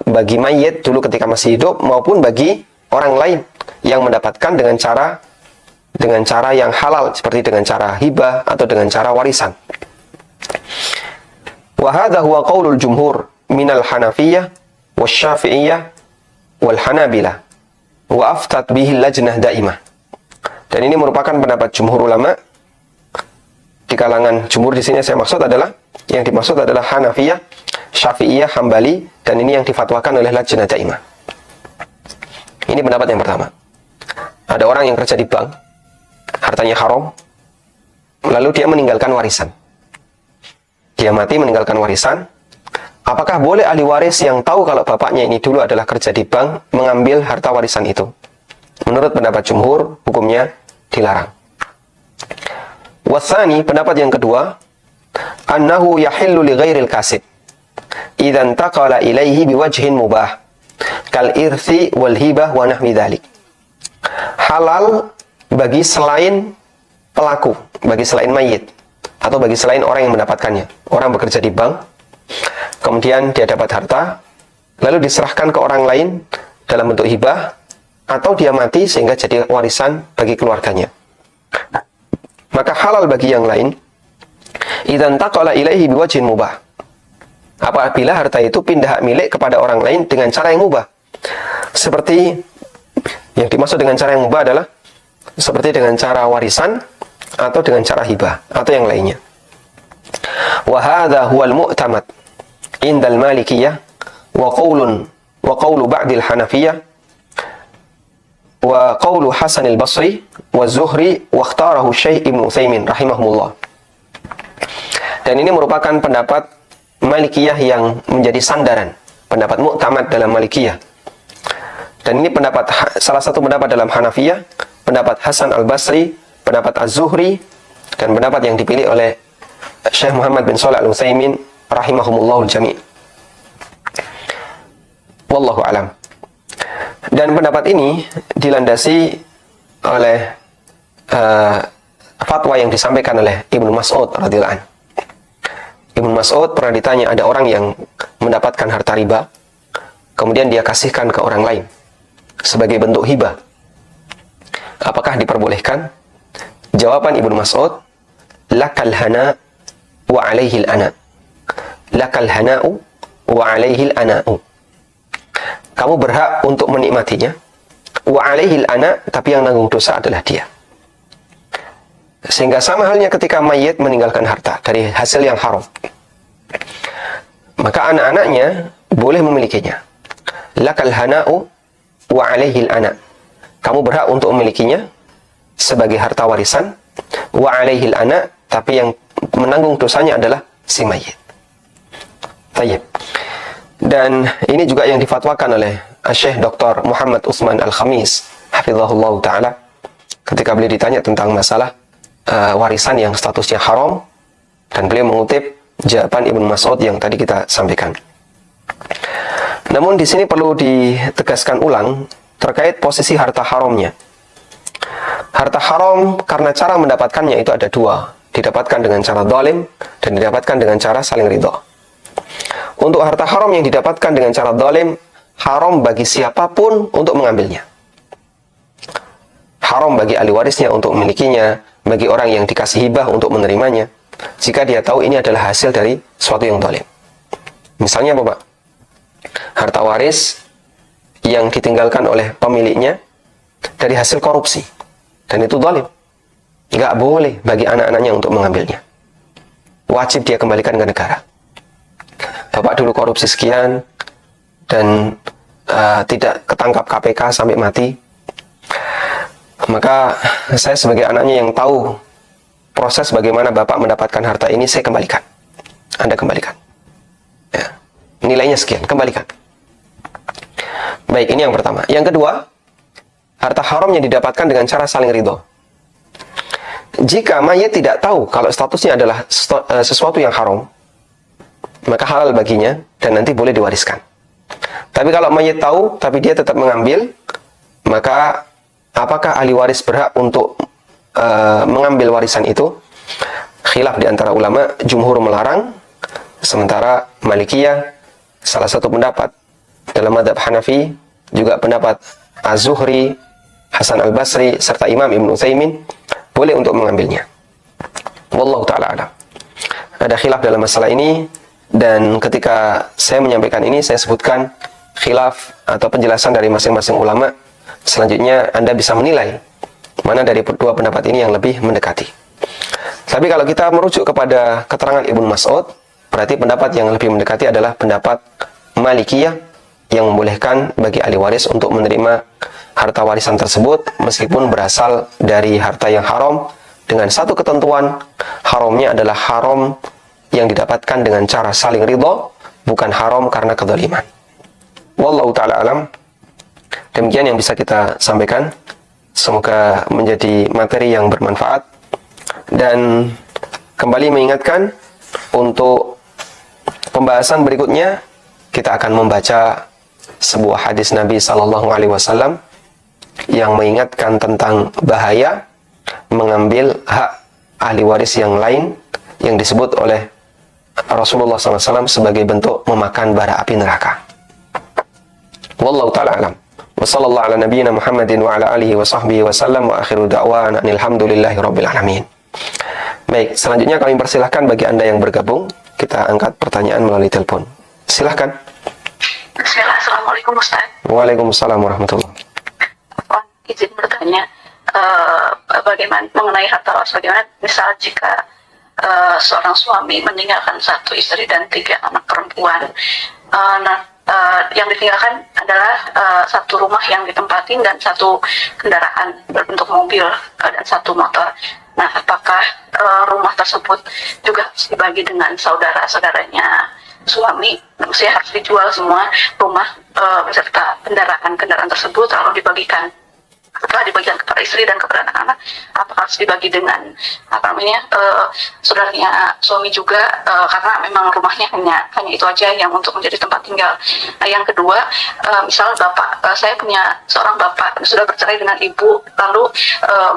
bagi mayit dulu ketika masih hidup maupun bagi orang lain yang mendapatkan dengan cara yang halal, seperti dengan cara hibah atau dengan cara warisan. Wa hadha huwa qaulul jumhur minal Hanafiyah wasy-Syafi'iyah wal Hanabilah wa aftat bihi lajnah daimah. Dan ini merupakan pendapat jumhur ulama. Di kalangan jumhur di sini saya maksud adalah, yang dimaksud adalah Hanafiyah, Syafi'iyah, Hambali, dan ini yang difatwakan oleh lajnah daimah. Ini pendapat yang pertama. Ada orang yang kerja di bank, hartanya haram, lalu dia meninggalkan warisan. Dia mati meninggalkan warisan. Apakah boleh ahli waris yang tahu kalau bapaknya ini dulu adalah kerja di bank mengambil harta warisan itu? Menurut pendapat jumhur, hukumnya dilarang. Watsani, pendapat yang kedua, annahu yahillu li ghairil kasib idza intaqala ilaihi biwajhin mubah kal irthi wal hibah wa nahwi dzalik. Halal bagi selain pelaku, bagi selain mayit atau bagi selain orang yang mendapatkannya. Orang bekerja di bank, kemudian dia dapat harta, lalu diserahkan ke orang lain dalam bentuk hibah, atau dia mati sehingga jadi warisan bagi keluarganya. Maka halal bagi yang lain idzan taqala ilaihi biwajhin mubah, apabila harta itu pindah hak milik kepada orang lain dengan cara yang mubah. Seperti yang dimaksud dengan cara yang mubah adalah seperti dengan cara warisan atau dengan cara hibah atau yang lainnya. Wa hadza huwal mu'tamad indal malikiyah wa qawlu ba'dil hanafiyah wa qawlu Hasan al-Basri wa Zuhri wa ikhtarahu Syekh Ibnu Utsaimin rahimahumullah. Dan ini merupakan pendapat Malikiyah yang menjadi sandaran, pendapat mu'tamad dalam Malikiyah. Dan ini salah satu pendapat dalam Hanafiyah, pendapat Hasan al-Basri, pendapat Az-Zuhri, dan pendapat yang dipilih oleh Syekh Muhammad bin Shalih al-Utsaimin rahimahumullah jami'. Wallahu alam. Dan pendapat ini dilandasi oleh fatwa yang disampaikan oleh Ibnu Mas'ud radhiyallahu anhu. Ibnu Mas'ud pernah ditanya, ada orang yang mendapatkan harta riba, kemudian dia kasihkan ke orang lain sebagai bentuk hibah. Apakah diperbolehkan? Jawaban Ibnu Mas'ud, lakal hana wa alaihil ana. Lakal hana'u wa alaihil ana'u. Kamu berhak untuk menikmatinya. Wa alaihil ana, tapi yang nanggung dosa adalah dia. Sehingga sama halnya ketika mayit meninggalkan harta dari hasil yang haram, maka anak-anaknya boleh memilikinya. Lakal hana'u wa alaihil ana. Kamu berhak untuk memilikinya sebagai harta warisan. Wa alaihil ana, tapi yang menanggung dosanya adalah si mayit. Tayyib. Dan ini juga yang difatwakan oleh Syekh Dr. Muhammad Utsman Al-Khamis hafizahullah ta'ala ketika beliau ditanya tentang masalah warisan yang statusnya haram, dan beliau mengutip jawaban Ibnu Mas'ud yang tadi kita sampaikan. Namun di sini perlu ditegaskan ulang terkait posisi harta haramnya. Harta haram karena cara mendapatkannya itu ada dua, didapatkan dengan cara zalim dan didapatkan dengan cara saling ridha. Untuk harta haram yang didapatkan dengan cara zalim, haram bagi siapapun untuk mengambilnya. Haram bagi ahli warisnya untuk memilikinya, bagi orang yang dikasih hibah untuk menerimanya, jika dia tahu ini adalah hasil dari suatu yang zalim. Misalnya apa, Pak? Harta waris yang ditinggalkan oleh pemiliknya dari hasil korupsi, dan itu zalim. Nggak boleh bagi anak-anaknya untuk mengambilnya. Wajib dia kembalikan ke negara. Bapak dulu korupsi sekian dan tidak ketangkap KPK sampai mati, maka saya sebagai anaknya yang tahu proses bagaimana Bapak mendapatkan harta ini, saya kembalikan. Anda kembalikan. Ya. Nilainya sekian, kembalikan. Baik, ini yang pertama. Yang kedua, harta haram yang didapatkan dengan cara saling ridho. Jika mayit tidak tahu kalau statusnya adalah sesuatu yang haram, maka halal baginya dan nanti boleh diwariskan. Tapi kalau mayit tahu tapi dia tetap mengambil, maka apakah ahli waris berhak untuk mengambil warisan itu? Khilaf di antara ulama. Jumhur melarang, sementara Malikiyah, salah satu pendapat dalam mazhab Hanafi, juga pendapat Az-Zuhri, Hasan Al-Basri, serta Imam Ibn Utsaimin, boleh untuk mengambilnya. Wallahu ta'ala alam. Ada khilaf dalam masalah ini, dan ketika saya menyampaikan ini, saya sebutkan khilaf atau penjelasan dari masing-masing ulama. Selanjutnya Anda bisa menilai mana dari dua pendapat ini yang lebih mendekati. Tapi kalau kita merujuk kepada keterangan Ibnu Mas'ud, berarti pendapat yang lebih mendekati adalah pendapat Malikiyah yang membolehkan bagi ahli waris untuk menerima harta warisan tersebut meskipun berasal dari harta yang haram, dengan satu ketentuan, haramnya adalah haram yang didapatkan dengan cara saling ridho, bukan haram karena kezaliman. Wallahu ta'ala alam. Demikian yang bisa kita sampaikan. Semoga menjadi materi yang bermanfaat. Dan kembali mengingatkan, untuk pembahasan berikutnya kita akan membaca sebuah hadis Nabi SAW yang mengingatkan tentang bahaya mengambil hak ahli waris yang lain, yang disebut oleh Rasulullah SAW sebagai bentuk memakan bara api neraka. Wallahu ta'ala alam. Wa sallallahu ala nabiyyina Muhammadin wa ala alihi wa sahbihi wa sallam, wa akhiru da'wana alhamdulillahi rabbil alamin. Baik, selanjutnya kami persilahkan bagi Anda yang bergabung, kita angkat pertanyaan melalui telepon. Silahkan. Bismillah, Assalamualaikum Ustaz. Waalaikumsalam warahmatullahi. Izin bertanya, bagaimana mengenai harta waris, bagaimana misal jika seorang suami meninggalkan satu istri dan 3 anak perempuan, yang ditinggalkan adalah satu rumah yang ditempatin dan satu kendaraan berbentuk mobil dan satu motor. Nah, apakah rumah tersebut juga harus dibagi dengan saudara-saudaranya suami? Maksudnya harus dijual semua rumah beserta kendaraan tersebut lalu dibagikan setelah dibagikan kepada istri dan kepada anak-anak, apakah harus dibagi dengan saudaranya suami juga, karena memang rumahnya hanya itu aja yang untuk menjadi tempat tinggal. Nah, yang kedua, misal bapak, saya punya seorang bapak sudah bercerai dengan ibu, lalu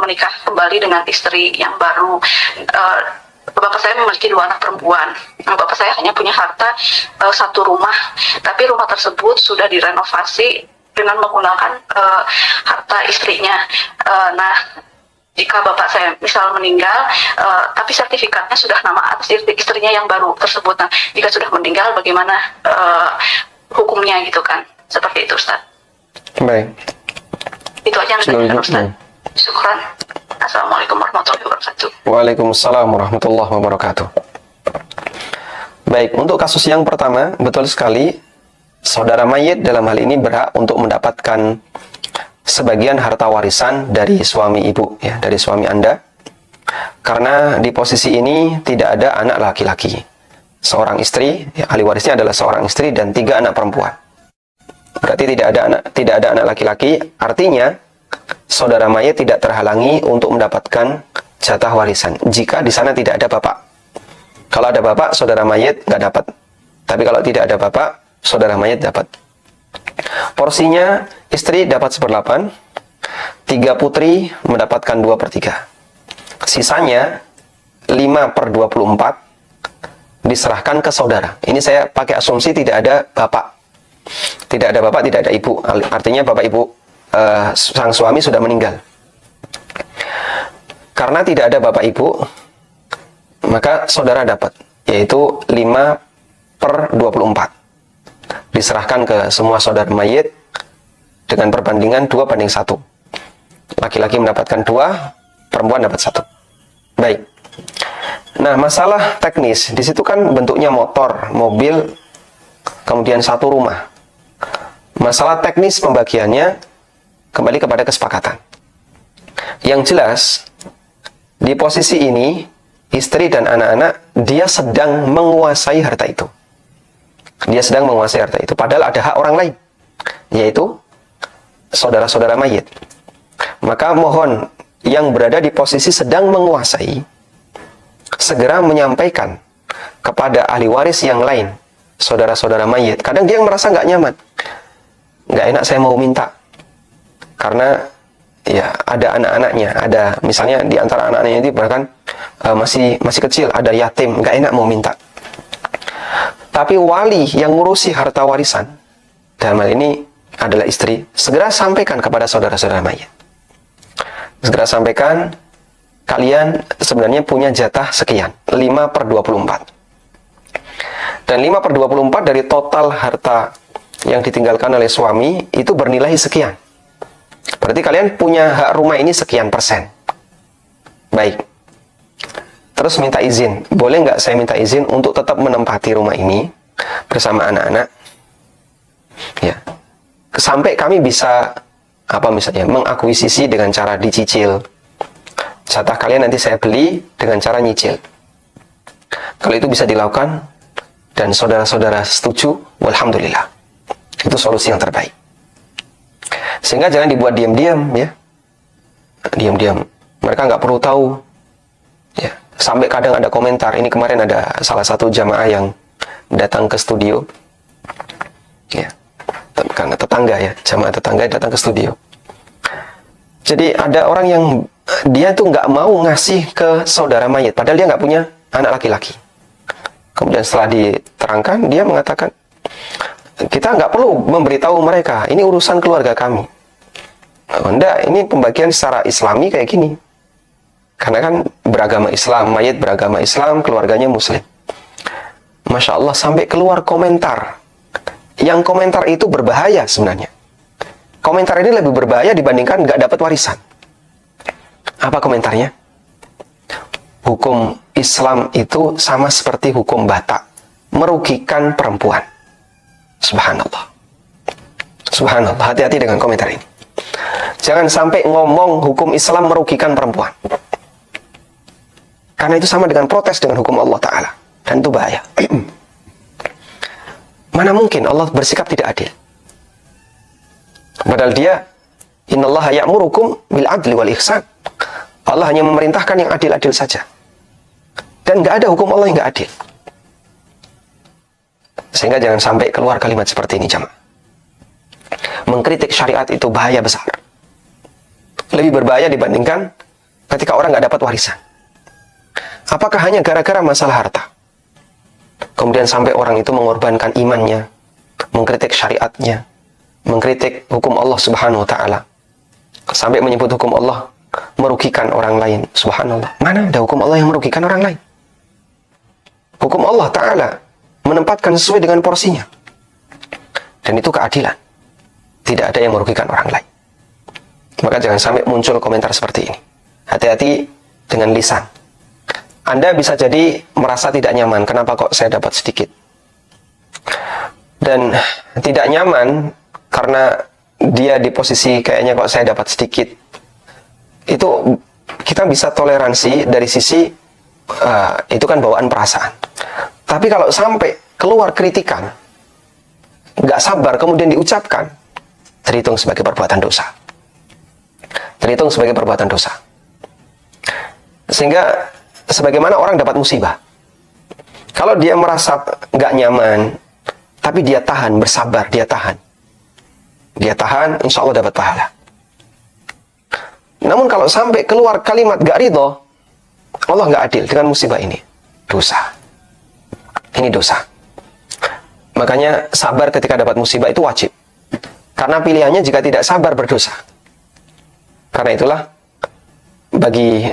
menikah kembali dengan istri yang baru. Bapak saya memiliki 2 anak perempuan. Bapak saya hanya punya harta 1 rumah, tapi rumah tersebut sudah direnovasi dengan menggunakan harta istrinya. Nah, jika bapak saya misal meninggal, tapi sertifikatnya sudah nama atas istrinya yang baru tersebut. Nah, jika sudah meninggal, bagaimana hukumnya gitu kan? Seperti itu, Ustaz. Baik. Itu aja yang saya inginkan, Ustaz. Syukran. Assalamualaikum warahmatullahi wabarakatuh. Waalaikumsalam warahmatullahi wabarakatuh. Baik, untuk kasus yang pertama, betul sekali, saudara mayit dalam hal ini berhak untuk mendapatkan sebagian harta warisan dari suami ibu, ya, dari suami Anda. Karena di posisi ini tidak ada anak laki-laki. Seorang istri, ya, ahli warisnya adalah seorang istri dan 3 anak perempuan. Berarti tidak ada anak laki-laki, artinya saudara mayit tidak terhalangi untuk mendapatkan jatah warisan jika di sana tidak ada bapak. Kalau ada bapak, saudara mayit nggak dapat. Tapi kalau tidak ada bapak, saudara mayit dapat. Porsinya, istri dapat 1/8, 3 putri mendapatkan 2/3. Sisanya 5/24 diserahkan ke saudara. Ini saya pakai asumsi tidak ada bapak. Tidak ada bapak, tidak ada ibu. Artinya bapak ibu sang suami sudah meninggal. Karena tidak ada bapak ibu, maka saudara dapat, yaitu 5/24. Diserahkan ke semua saudara mayit dengan perbandingan 2/1. Laki-laki mendapatkan 2, perempuan dapat 1. Baik. Nah, masalah teknis, di situ kan bentuknya motor, mobil, kemudian 1 rumah. Masalah teknis pembagiannya kembali kepada kesepakatan. Yang jelas, di posisi ini, istri dan anak-anak, dia sedang menguasai harta itu. Dia sedang menguasai harta itu. Padahal ada hak orang lain, yaitu saudara-saudara mayit. Maka mohon, yang berada di posisi sedang menguasai, segera menyampaikan kepada ahli waris yang lain, saudara-saudara mayit. Kadang dia merasa nggak nyaman. Nggak enak, saya mau minta. Karena ya ada anak-anaknya, ada misalnya di antara anak-anaknya itu bahkan masih kecil, ada yatim, nggak enak mau minta. Tapi wali yang ngurusi harta warisan dalam hal ini adalah istri, segera sampaikan kepada saudara-saudara mayit. Segera sampaikan, kalian sebenarnya punya jatah sekian, 5/24. Dan 5/24 dari total harta yang ditinggalkan oleh suami itu bernilai sekian. Berarti kalian punya hak rumah ini sekian persen. Baik. Terus minta izin. Boleh nggak saya minta izin untuk tetap menempati rumah ini bersama anak-anak? Ya. Sampai kami bisa misalnya mengakuisisi dengan cara dicicil. Jatah kalian nanti saya beli dengan cara nyicil. Kalau itu bisa dilakukan dan saudara-saudara setuju, walhamdulillah. Itu solusi yang terbaik. Sehingga jangan dibuat diam-diam, ya. Diam-diam. Mereka nggak perlu tahu. Ya. Sampai kadang ada komentar. Ini kemarin ada salah satu jamaah yang datang ke studio. Ya. Karena tetangga, ya. Jamaah tetangga datang ke studio. Jadi ada orang yang dia tuh nggak mau ngasih ke saudara mayit. Padahal dia nggak punya anak laki-laki. Kemudian setelah diterangkan, dia mengatakan, kita nggak perlu memberitahu mereka, ini urusan keluarga kami. Enggak, ini pembagian secara islami kayak gini. Karena kan beragama Islam, mayit beragama Islam, keluarganya muslim. Masya Allah, sampai keluar komentar. Yang komentar itu berbahaya sebenarnya. Komentar ini lebih berbahaya dibandingkan nggak dapat warisan. Apa komentarnya? Hukum Islam itu sama seperti hukum Batak, merugikan perempuan. Subhanallah. Subhanallah, hati-hati dengan komentar ini. Jangan sampai ngomong hukum Islam merugikan perempuan. Karena itu sama dengan protes dengan hukum Allah Ta'ala. Dan itu bahaya. Mana mungkin Allah bersikap tidak adil. Padahal dia Innallaha ya'murukum bil adli wal ihsan. Allah hanya memerintahkan yang adil-adil saja. Dan nggak ada hukum Allah yang nggak adil. Sehingga jangan sampai keluar kalimat seperti ini, jamaah. Mengkritik syariat itu bahaya besar. Lebih berbahaya dibandingkan ketika orang nggak dapat warisan. Apakah hanya gara-gara masalah harta? Kemudian sampai orang itu mengorbankan imannya, mengkritik syariatnya, mengkritik hukum Allah Subhanahu wa Ta'ala, sampai menyebut hukum Allah merugikan orang lain. Subhanallah, mana ada hukum Allah yang merugikan orang lain? Hukum Allah Ta'ala menempatkan sesuai dengan porsinya, dan itu keadilan. Tidak ada yang merugikan orang lain. Maka jangan sampai muncul komentar seperti ini. Hati-hati dengan lisan. Anda bisa jadi merasa tidak nyaman, kenapa kok saya dapat sedikit? Dan tidak nyaman karena dia di posisi kayaknya kok saya dapat sedikit. Itu kita bisa toleransi dari sisi itu kan bawaan perasaan. Tapi kalau sampai keluar kritikan, nggak sabar kemudian diucapkan, terhitung sebagai perbuatan dosa. Terhitung sebagai perbuatan dosa. Sehingga sebagaimana orang dapat musibah, kalau dia merasa nggak nyaman, tapi dia tahan, bersabar, dia tahan, insya Allah dapat pahala. Namun kalau sampai keluar kalimat gak ridho, Allah nggak adil dengan musibah ini, dosa. Ini dosa. Makanya sabar ketika dapat musibah itu wajib. Karena pilihannya jika tidak sabar berdosa. Karena itulah bagi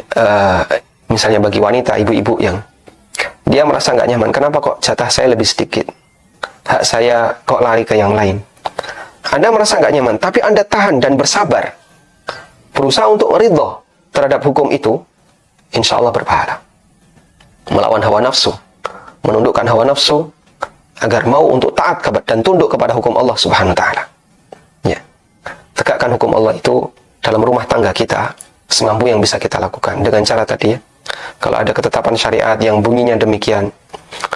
misalnya bagi wanita, ibu-ibu yang dia merasa nggak nyaman, kenapa kok jatah saya lebih sedikit, hak saya kok lari ke yang lain. Anda merasa nggak nyaman, tapi Anda tahan dan bersabar, berusaha untuk ridho terhadap hukum itu, insya Allah berpahala. Melawan hawa nafsu, menundukkan hawa nafsu agar mau untuk taat dan tunduk kepada hukum Allah Subhanahu wa Ta'ala. Ya. Tegakkan hukum Allah itu dalam rumah tangga kita semampu yang bisa kita lakukan dengan cara tadi ya. Kalau ada ketetapan syariat yang bunyinya demikian,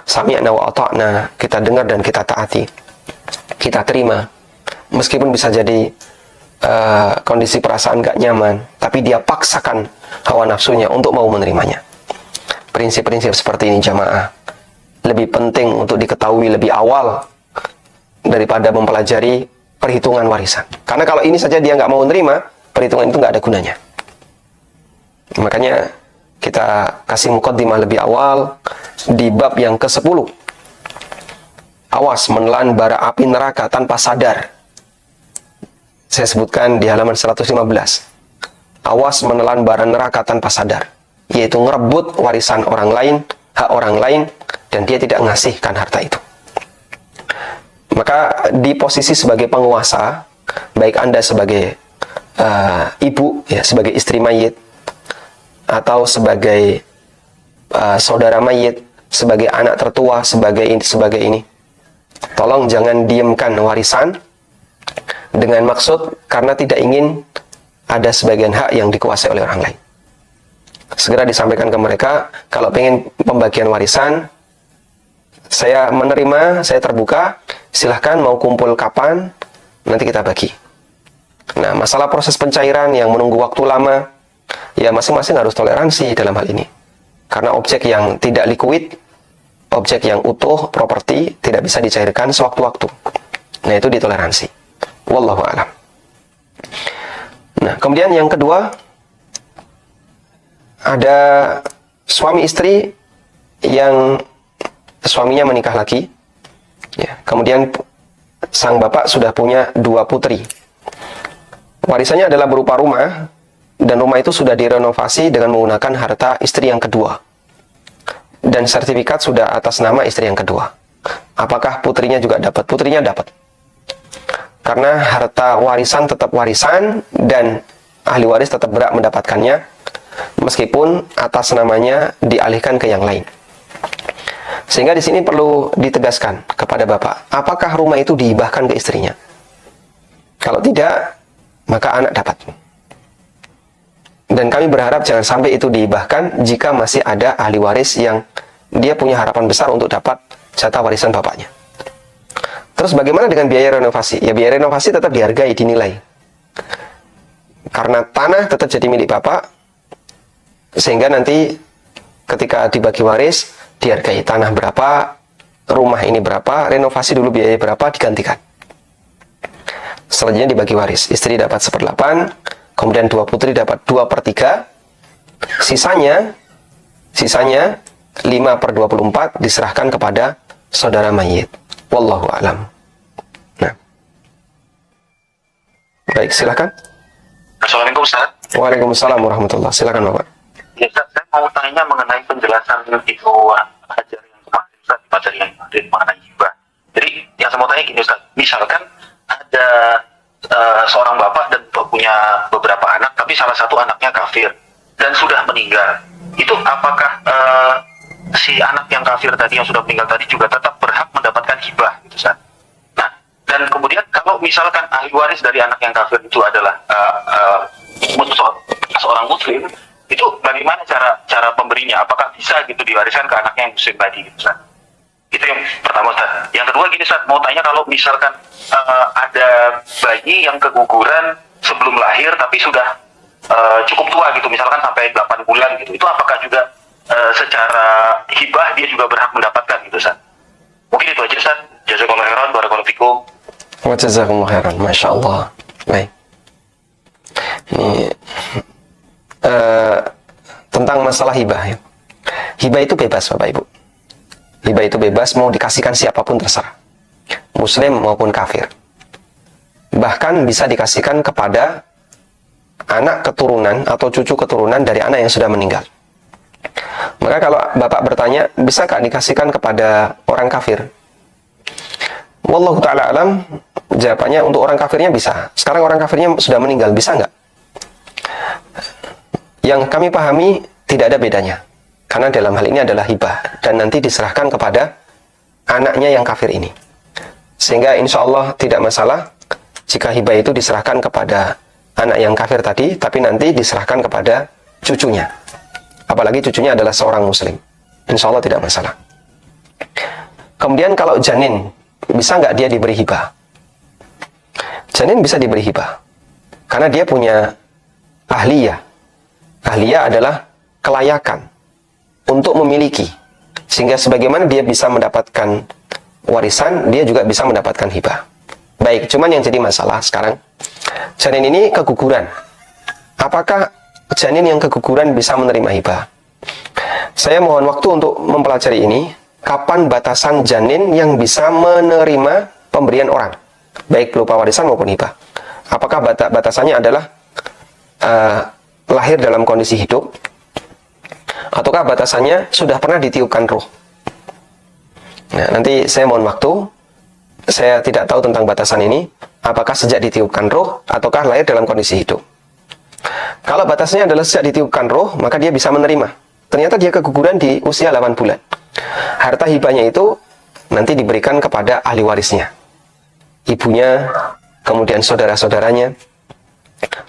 sami'na wa ata'na, kita dengar dan kita taati, kita terima, meskipun bisa jadi kondisi perasaan gak nyaman, tapi dia paksakan hawa nafsunya untuk mau menerimanya. Prinsip-prinsip seperti ini jamaah lebih penting untuk diketahui lebih awal daripada mempelajari perhitungan warisan. Karena kalau ini saja dia nggak mau menerima, perhitungan itu nggak ada gunanya. Makanya kita kasih mukaddimah lebih awal di bab yang ke-10. Awas menelan bara api neraka tanpa sadar. Saya sebutkan di halaman 115. Awas menelan bara neraka tanpa sadar, yaitu ngerebut warisan orang lain, hak orang lain, dan dia tidak ngasihkan harta itu. Maka di posisi sebagai penguasa, baik Anda sebagai ibu, ya, sebagai istri mayit, atau sebagai saudara mayit, sebagai anak tertua, sebagai ini, tolong jangan diamkan warisan dengan maksud karena tidak ingin ada sebagian hak yang dikuasai oleh orang lain. Segera disampaikan ke mereka, kalau pengen pembagian warisan, saya menerima, saya terbuka, silahkan mau kumpul kapan, nanti kita bagi. Nah, masalah proses pencairan yang menunggu waktu lama, ya masing-masing harus toleransi dalam hal ini. Karena objek yang tidak liquid, objek yang utuh, properti, tidak bisa dicairkan sewaktu-waktu. Nah, itu ditoleransi. Wallahu a'lam. Nah, kemudian yang kedua, ada suami istri yang suaminya menikah lagi, ya, kemudian sang bapak sudah punya 2 putri. Warisannya adalah berupa rumah, dan rumah itu sudah direnovasi dengan menggunakan harta istri yang kedua, dan sertifikat sudah atas nama istri yang kedua. Apakah putrinya juga dapat? Putrinya dapat, karena harta warisan tetap warisan dan ahli waris tetap berhak mendapatkannya, meskipun atas namanya dialihkan ke yang lain. Sehingga di sini perlu ditegaskan kepada bapak, apakah rumah itu dihibahkan ke istrinya? Kalau tidak, maka anak dapat. Dan kami berharap jangan sampai itu dihibahkan jika masih ada ahli waris yang dia punya harapan besar untuk dapat jatah warisan bapaknya. Terus bagaimana dengan biaya renovasi? Ya, biaya renovasi tetap dihargai, dinilai. Karena tanah tetap jadi milik bapak, sehingga nanti ketika dibagi waris, dihargai tanah berapa, rumah ini berapa, renovasi dulu biaya berapa, digantikan. Selanjutnya dibagi waris, istri dapat 1/8, kemudian 2 putri dapat 2/3, sisanya 5/24 diserahkan kepada saudara mayit. Wallahu a'lam. Nah, baik, silakan. Assalamualaikum Ustaz. Waalaikumsalam warahmatullah. Silakan Bapak. Ya Ustaz, saya mau tanya mengenai penjelasan itu ajar yang kemarin Ustaz, materi yang kemarin mengenai hibah. Jadi yang saya mau tanya gini Ustaz, misalkan ada seorang bapak dan punya beberapa anak, tapi salah satu anaknya kafir dan sudah meninggal. Itu apakah si anak yang kafir tadi, yang sudah meninggal tadi juga tetap berhak mendapatkan hibah gitu Ustaz? Nah, dan kemudian kalau misalkan ahli waris dari anak yang kafir itu adalah seorang muslim, itu bagaimana cara pemberinya? Apakah bisa gitu diwariskan ke anaknya yang muslim tadi gitu Ustaz? Itu yang pertama Ustaz. Yang kedua gini Ustaz, mau tanya kalau misalkan ada bayi yang keguguran sebelum lahir tapi sudah cukup tua gitu, misalkan sampai 8 bulan gitu, itu apakah juga secara hibah dia juga berhak mendapatkan gitu Ustaz? Mungkin itu aja Ustaz. Jazakallahu khairan, barakallahu fikum. Wa jazakumullah khairan. Masya Allah. Baik. Ini tentang masalah hibah ya. Hibah itu bebas Bapak Ibu. Hibah itu bebas, mau dikasihkan siapapun terserah, muslim maupun kafir. Bahkan bisa dikasihkan kepada anak keturunan atau cucu keturunan dari anak yang sudah meninggal. Maka kalau Bapak bertanya, bisakah dikasihkan kepada orang kafir? Wallahu ta'ala alam, jawabannya untuk orang kafirnya bisa. Sekarang orang kafirnya sudah meninggal, bisa nggak? Yang kami pahami tidak ada bedanya, karena dalam hal ini adalah hibah dan nanti diserahkan kepada anaknya yang kafir ini, sehingga insya Allah tidak masalah jika hibah itu diserahkan kepada anak yang kafir tadi, tapi nanti diserahkan kepada cucunya, apalagi cucunya adalah seorang muslim, insya Allah tidak masalah. Kemudian kalau janin, bisa nggak dia diberi hibah? Janin bisa diberi hibah karena dia punya ahliyah. Ahliyah adalah kelayakan untuk memiliki, sehingga sebagaimana dia bisa mendapatkan warisan, dia juga bisa mendapatkan hibah. Baik, cuman yang jadi masalah sekarang, janin ini keguguran. Apakah janin yang keguguran bisa menerima hibah? Saya mohon waktu untuk mempelajari ini. Kapan batasan janin yang bisa menerima pemberian orang, baik berupa warisan maupun hibah? Apakah batasannya adalah lahir dalam kondisi hidup, ataukah batasannya sudah pernah ditiupkan ruh? Nah, nanti saya mohon waktu. Saya tidak tahu tentang batasan ini, apakah sejak ditiupkan ruh ataukah lahir dalam kondisi hidup. Kalau batasnya adalah sejak ditiupkan ruh, maka dia bisa menerima. Ternyata dia keguguran di usia 8 bulan. Harta hibahnya itu nanti diberikan kepada ahli warisnya, ibunya, kemudian saudara-saudaranya,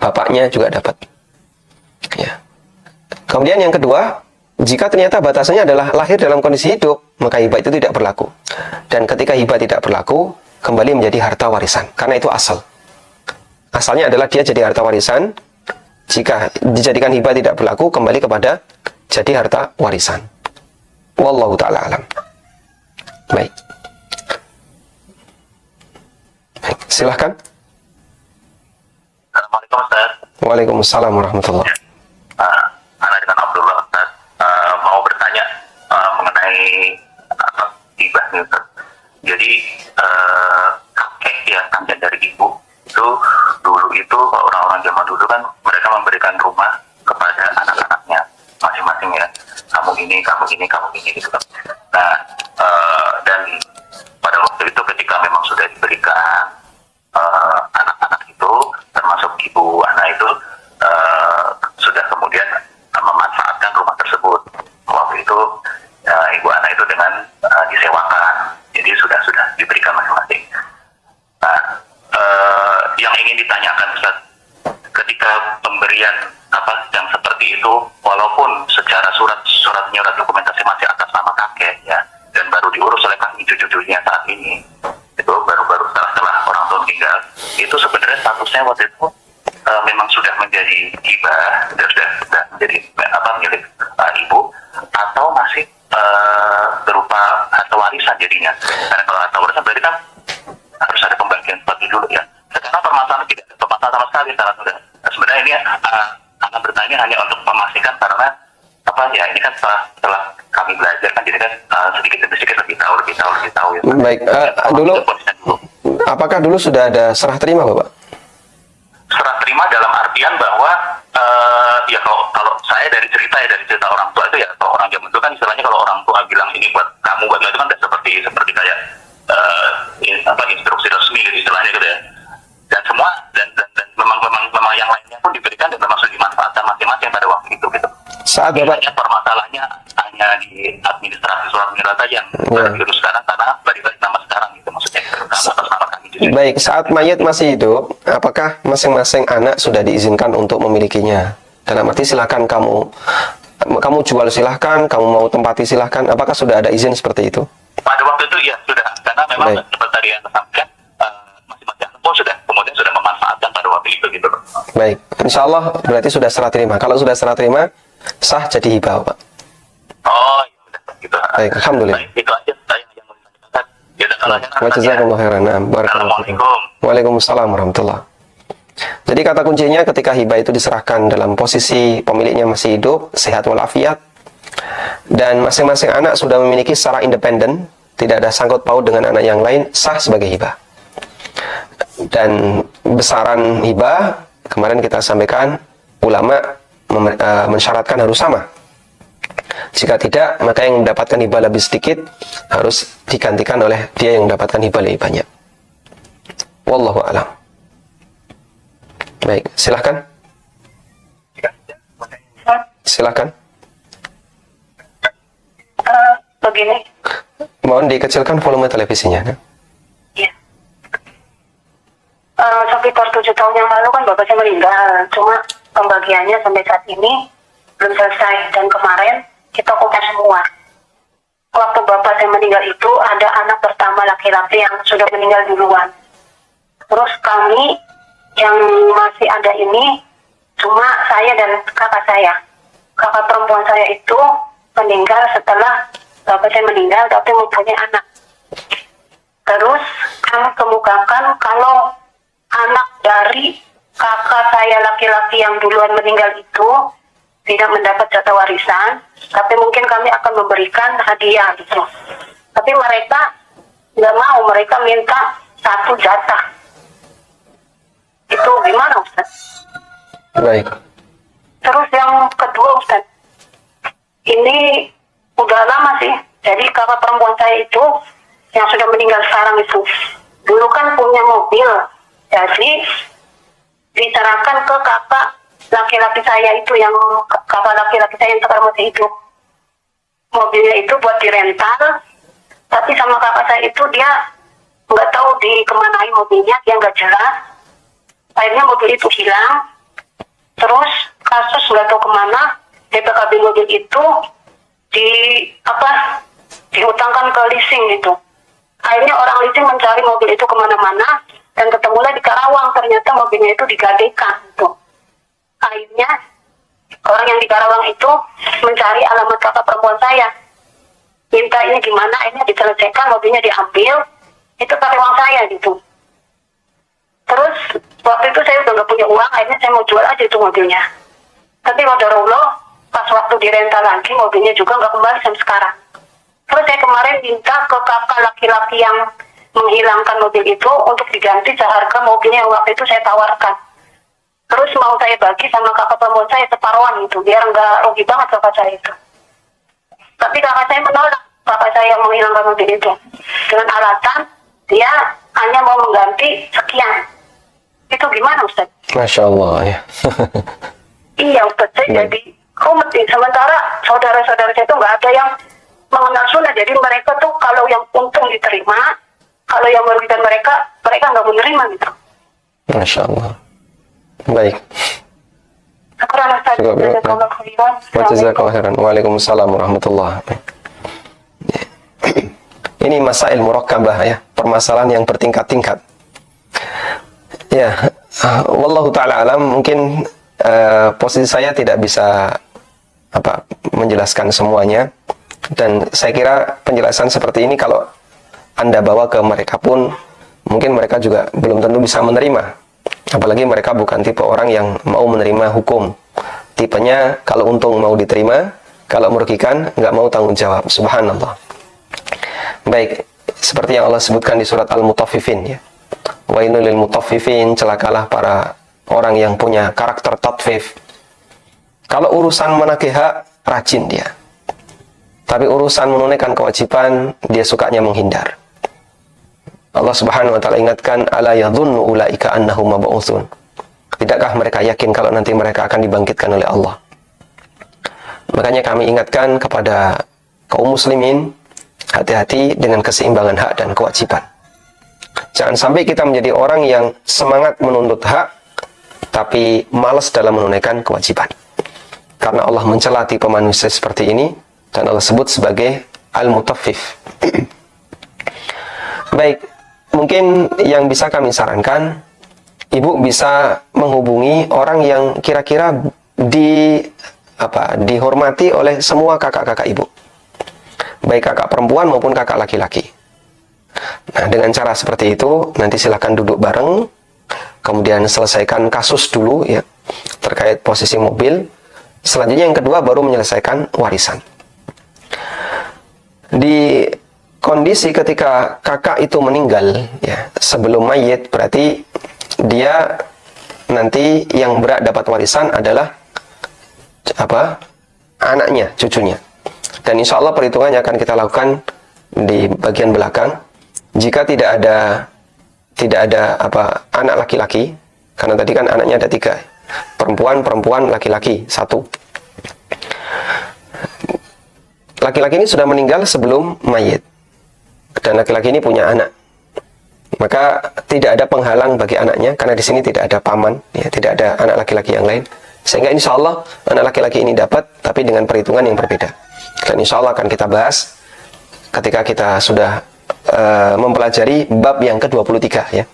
bapaknya juga dapat. Ya. Kemudian yang kedua, jika ternyata batasannya adalah lahir dalam kondisi hidup, maka hibah itu tidak berlaku. Dan ketika hibah tidak berlaku, kembali menjadi harta warisan, karena itu asal. Asalnya adalah dia jadi harta warisan. Jika dijadikan hibah tidak berlaku, kembali kepada jadi harta warisan. Wallahu ta'ala alam. Baik. Baik, silahkan. Assalamualaikum Ustaz. Waalaikumsalam warahmatullahi. Ana dengan Abdullah Ustaz, mau bertanya mengenai hibah nih Ustaz. Jadi kakek ya, kakek dari ibu itu dulu itu orang-orang zaman dulu kan mereka memberikan rumah kepada anak-anaknya masing-masing ya. Kamu ini, kamu ini, kamu ini gitu kan. Nah, dan pada waktu itu ketika memang sudah diberikan anak-anak itu, termasuk ibu anak itu sudah kemudian memanfaatkan rumah tersebut. Waktu itu ibu anak itu dengan disewakan, jadi sudah diberikan masing-masing. Nah, yang ingin ditanyakan Ustaz, ketika pemberian yang seperti itu, walaupun secara surat menyurat dokumentasi masih atas nama kakek ya, dan baru diurus oleh kaki cucu-cucunya saat ini, itu baru setelah orang tua meninggal, itu sebenarnya statusnya waktu itu memang sudah menjadi jadi hibah, sudah menjadi milik ibu, atau masih berupa harta warisan jadinya. Karena kalau harta warisan berarti kan harus ada pembagian seperti dulu ya. Sekarang permasalahan tidak ada permasalahan sama sekali sebenarnya ini akan bertanya hanya untuk memastikan karena ini kan setelah kami belajar kan jadi kan sedikit demi sedikit lebih tahu ya. Baik, dulu apakah dulu sudah ada serah terima Bapak? Serah terima dalam artian bahwa ya kalau saya dari cerita orang tua itu ya, kalau orang zaman itu kan istilahnya kalau orang tua bilang ini buat kamu buat itu kan udah seperti kayak instruksi resmi gitu istilahnya gitu ya. Dan semua dan memang yang lainnya pun diberikan dan termasuk dimanfaatkan masing-masing pada waktu itu gitu. Saat Bapak Permasalahannya hanya di administrasi surat menyurat saja yang baru sekarang karena balik nama sekarang gitu maksudnya. Baik, saat mayat masih hidup, apakah masing-masing anak sudah diizinkan untuk memilikinya? Dalam arti silakan kamu jual silahkan, kamu mau tempati silahkan. Apakah sudah ada izin seperti itu? Pada waktu itu ya sudah, karena memang seperti tadi yang disampaikan masing-masing anak pun sudah kemudian sudah memanfaatkan pada waktu itu gitu. Baik, insya Allah berarti sudah serah terima. Kalau sudah serah terima, sah jadi hibah, Pak. Oh, ya sudah gitu. Baik, alhamdulillah. Baik, itu aja saya yang mau ditanyakan. Ya udah kalau Jazakallahu khairan. Assalamualaikum. Waalaikumsalam warahmatullahi. Jadi kata kuncinya ketika hibah itu diserahkan dalam posisi pemiliknya masih hidup, sehat walafiat, dan masing-masing anak sudah memiliki secara independen, tidak ada sangkut paut dengan anak yang lain, sah sebagai hibah. Dan besaran hibah kemarin kita sampaikan, ulama mensyaratkan harus sama. Jika tidak, maka yang mendapatkan hibah lebih sedikit harus digantikan oleh dia yang mendapatkan hibah lebih banyak. Wallahu a'lam. Baik, silahkan. Silahkan. Begini. Mohon dikecilkan volume televisinya. Iya. Sekitar 7 tahun yang lalu kan bapak saya meninggal. Cuma pembagiannya sampai saat ini belum selesai. Dan kemarin kita kumpul semua. Waktu bapak saya meninggal itu ada anak pertama laki-laki yang sudah meninggal duluan. Terus kami yang masih ada ini cuma saya dan kakak saya. Kakak perempuan saya itu meninggal setelah bapak saya meninggal tapi mempunyai anak. Terus kami kemukakan kalau anak dari kakak saya laki-laki yang duluan meninggal itu tidak mendapat jatah warisan, tapi mungkin kami akan memberikan hadiah gitu. Tapi mereka nggak mau, mereka minta 1 jatah. Itu gimana Ustaz? Baik. Terus yang kedua Ustaz, ini udah lama sih. Jadi kakak perempuan saya itu yang sudah meninggal sekarang itu dulu kan punya mobil, jadi diserahkan ke kakak laki-laki saya itu yang kakak laki-laki saya yang sekarang masih hidup. Mobilnya itu buat dirental, tapi sama kakak saya itu dia nggak tahu dikemanai mobilnya, dia nggak jelas. Akhirnya mobil itu hilang. Terus kasus nggak tahu kemana, DPKB mobil itu dihutangkan ke leasing gitu. Akhirnya orang leasing mencari mobil itu kemana-mana dan ketemulah di Karawang, ternyata mobilnya itu digadekan gitu. Akhirnya orang yang di Karawang itu mencari alamat kakak perempuan saya, minta ini gimana, akhirnya diselesaikan, mobilnya diambil, itu pakai uang saya gitu. Terus waktu itu saya udah nggak punya uang, akhirnya saya mau jual aja itu mobilnya. Tapi qadarullah pas waktu dirental lagi mobilnya juga nggak kembali sampai sekarang. Terus saya kemarin minta ke kakak laki-laki yang menghilangkan mobil itu untuk diganti seharga mobilnya yang waktu itu saya tawarkan. Terus mau saya bagi sama kakak perempuan saya separuhan gitu, biar nggak rugi banget kakak saya itu. Tapi kakak saya menolak, kakak saya yang menghilangkan mobil itu dengan alasan dia hanya mau mengganti sekian. Itu gimana Ustaz? Masya Allah ya. Iya Ustaz, saya jadi rumit. Sementara saudara-saudara saya itu nggak ada yang mengenal sunnah. Jadi mereka tuh kalau yang untung diterima, kalau yang merugikan mereka nggak menerima gitu. Masya Allah. Baik. Syukuran Ustaz. Jazakallahu khairan. Jazakallahu khairan. Waalaikumsalam warahmatullahi wabarakatuh. Ini masail murakkabah ya, permasalahan yang bertingkat-tingkat. Ya, wallahu taala alam, mungkin posisi saya tidak bisa menjelaskan semuanya, dan saya kira penjelasan seperti ini kalau Anda bawa ke mereka pun mungkin mereka juga belum tentu bisa menerima, apalagi mereka bukan tipe orang yang mau menerima hukum. Tipenya kalau untung mau diterima, kalau merugikan nggak mau tanggung jawab. Subhanallah. Baik, seperti yang Allah sebutkan di surat Al-Mutaffifin, ya, wailul lil mutaffifin, celakalah para orang yang punya karakter tatfif. Kalau urusan menagih hak, rajin dia. Tapi urusan menunaikan kewajiban, dia sukanya menghindar. Allah Subhanahu wa taala ingatkan, ala yadhunnu ulaika annahum mab'utsun. Tidakkah mereka yakin kalau nanti mereka akan dibangkitkan oleh Allah? Makanya kami ingatkan kepada kaum muslimin, hati-hati dengan keseimbangan hak dan kewajiban. Jangan sampai kita menjadi orang yang semangat menuntut hak, tapi malas dalam menunaikan kewajiban. Karena Allah mencela tipe manusia seperti ini, dan Allah sebut sebagai al-mutaffif. Baik, mungkin yang bisa kami sarankan, ibu bisa menghubungi orang yang kira-kira dihormati oleh semua kakak-kakak ibu, baik kakak perempuan maupun kakak laki-laki. Nah, dengan cara seperti itu, nanti silakan duduk bareng, kemudian selesaikan kasus dulu, ya, terkait posisi mobil. Selanjutnya yang kedua baru menyelesaikan warisan. Di kondisi ketika kakak itu meninggal, ya, sebelum mayit, berarti dia nanti yang berhak dapat warisan adalah anaknya, cucunya. Dan insya Allah perhitungannya akan kita lakukan di bagian belakang. Jika tidak ada anak laki-laki, karena tadi kan anaknya ada 3, perempuan, laki-laki 1. Laki-laki ini sudah meninggal sebelum mayit, dan laki-laki ini punya anak, maka tidak ada penghalang bagi anaknya, karena di sini tidak ada paman, ya, tidak ada anak laki-laki yang lain, sehingga insya Allah anak laki-laki ini dapat, tapi dengan perhitungan yang berbeda. Dan insya Allah akan kita bahas ketika kita sudah mempelajari bab yang ke-23, ya.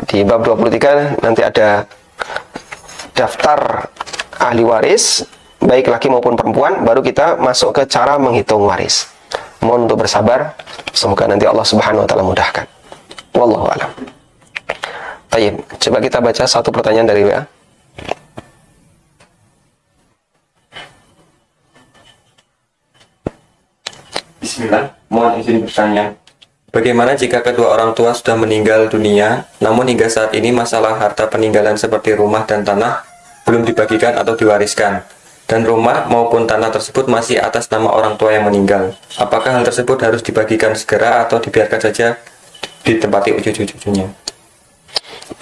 Di bab 23 nanti ada daftar ahli waris, baik laki maupun perempuan, baru kita masuk ke cara menghitung waris. Mohon untuk bersabar, semoga nanti Allah Subhanahu wa taala mudahkan. Wallahu a'lam. Baik, coba kita baca satu pertanyaan dari WA. Bismillah, mohon izin bertanya. Bagaimana jika kedua orang tua sudah meninggal dunia, namun hingga saat ini masalah harta peninggalan seperti rumah dan tanah belum dibagikan atau diwariskan, dan rumah maupun tanah tersebut masih atas nama orang tua yang meninggal? Apakah hal tersebut harus dibagikan segera atau dibiarkan saja ditempati cucu-cucunya?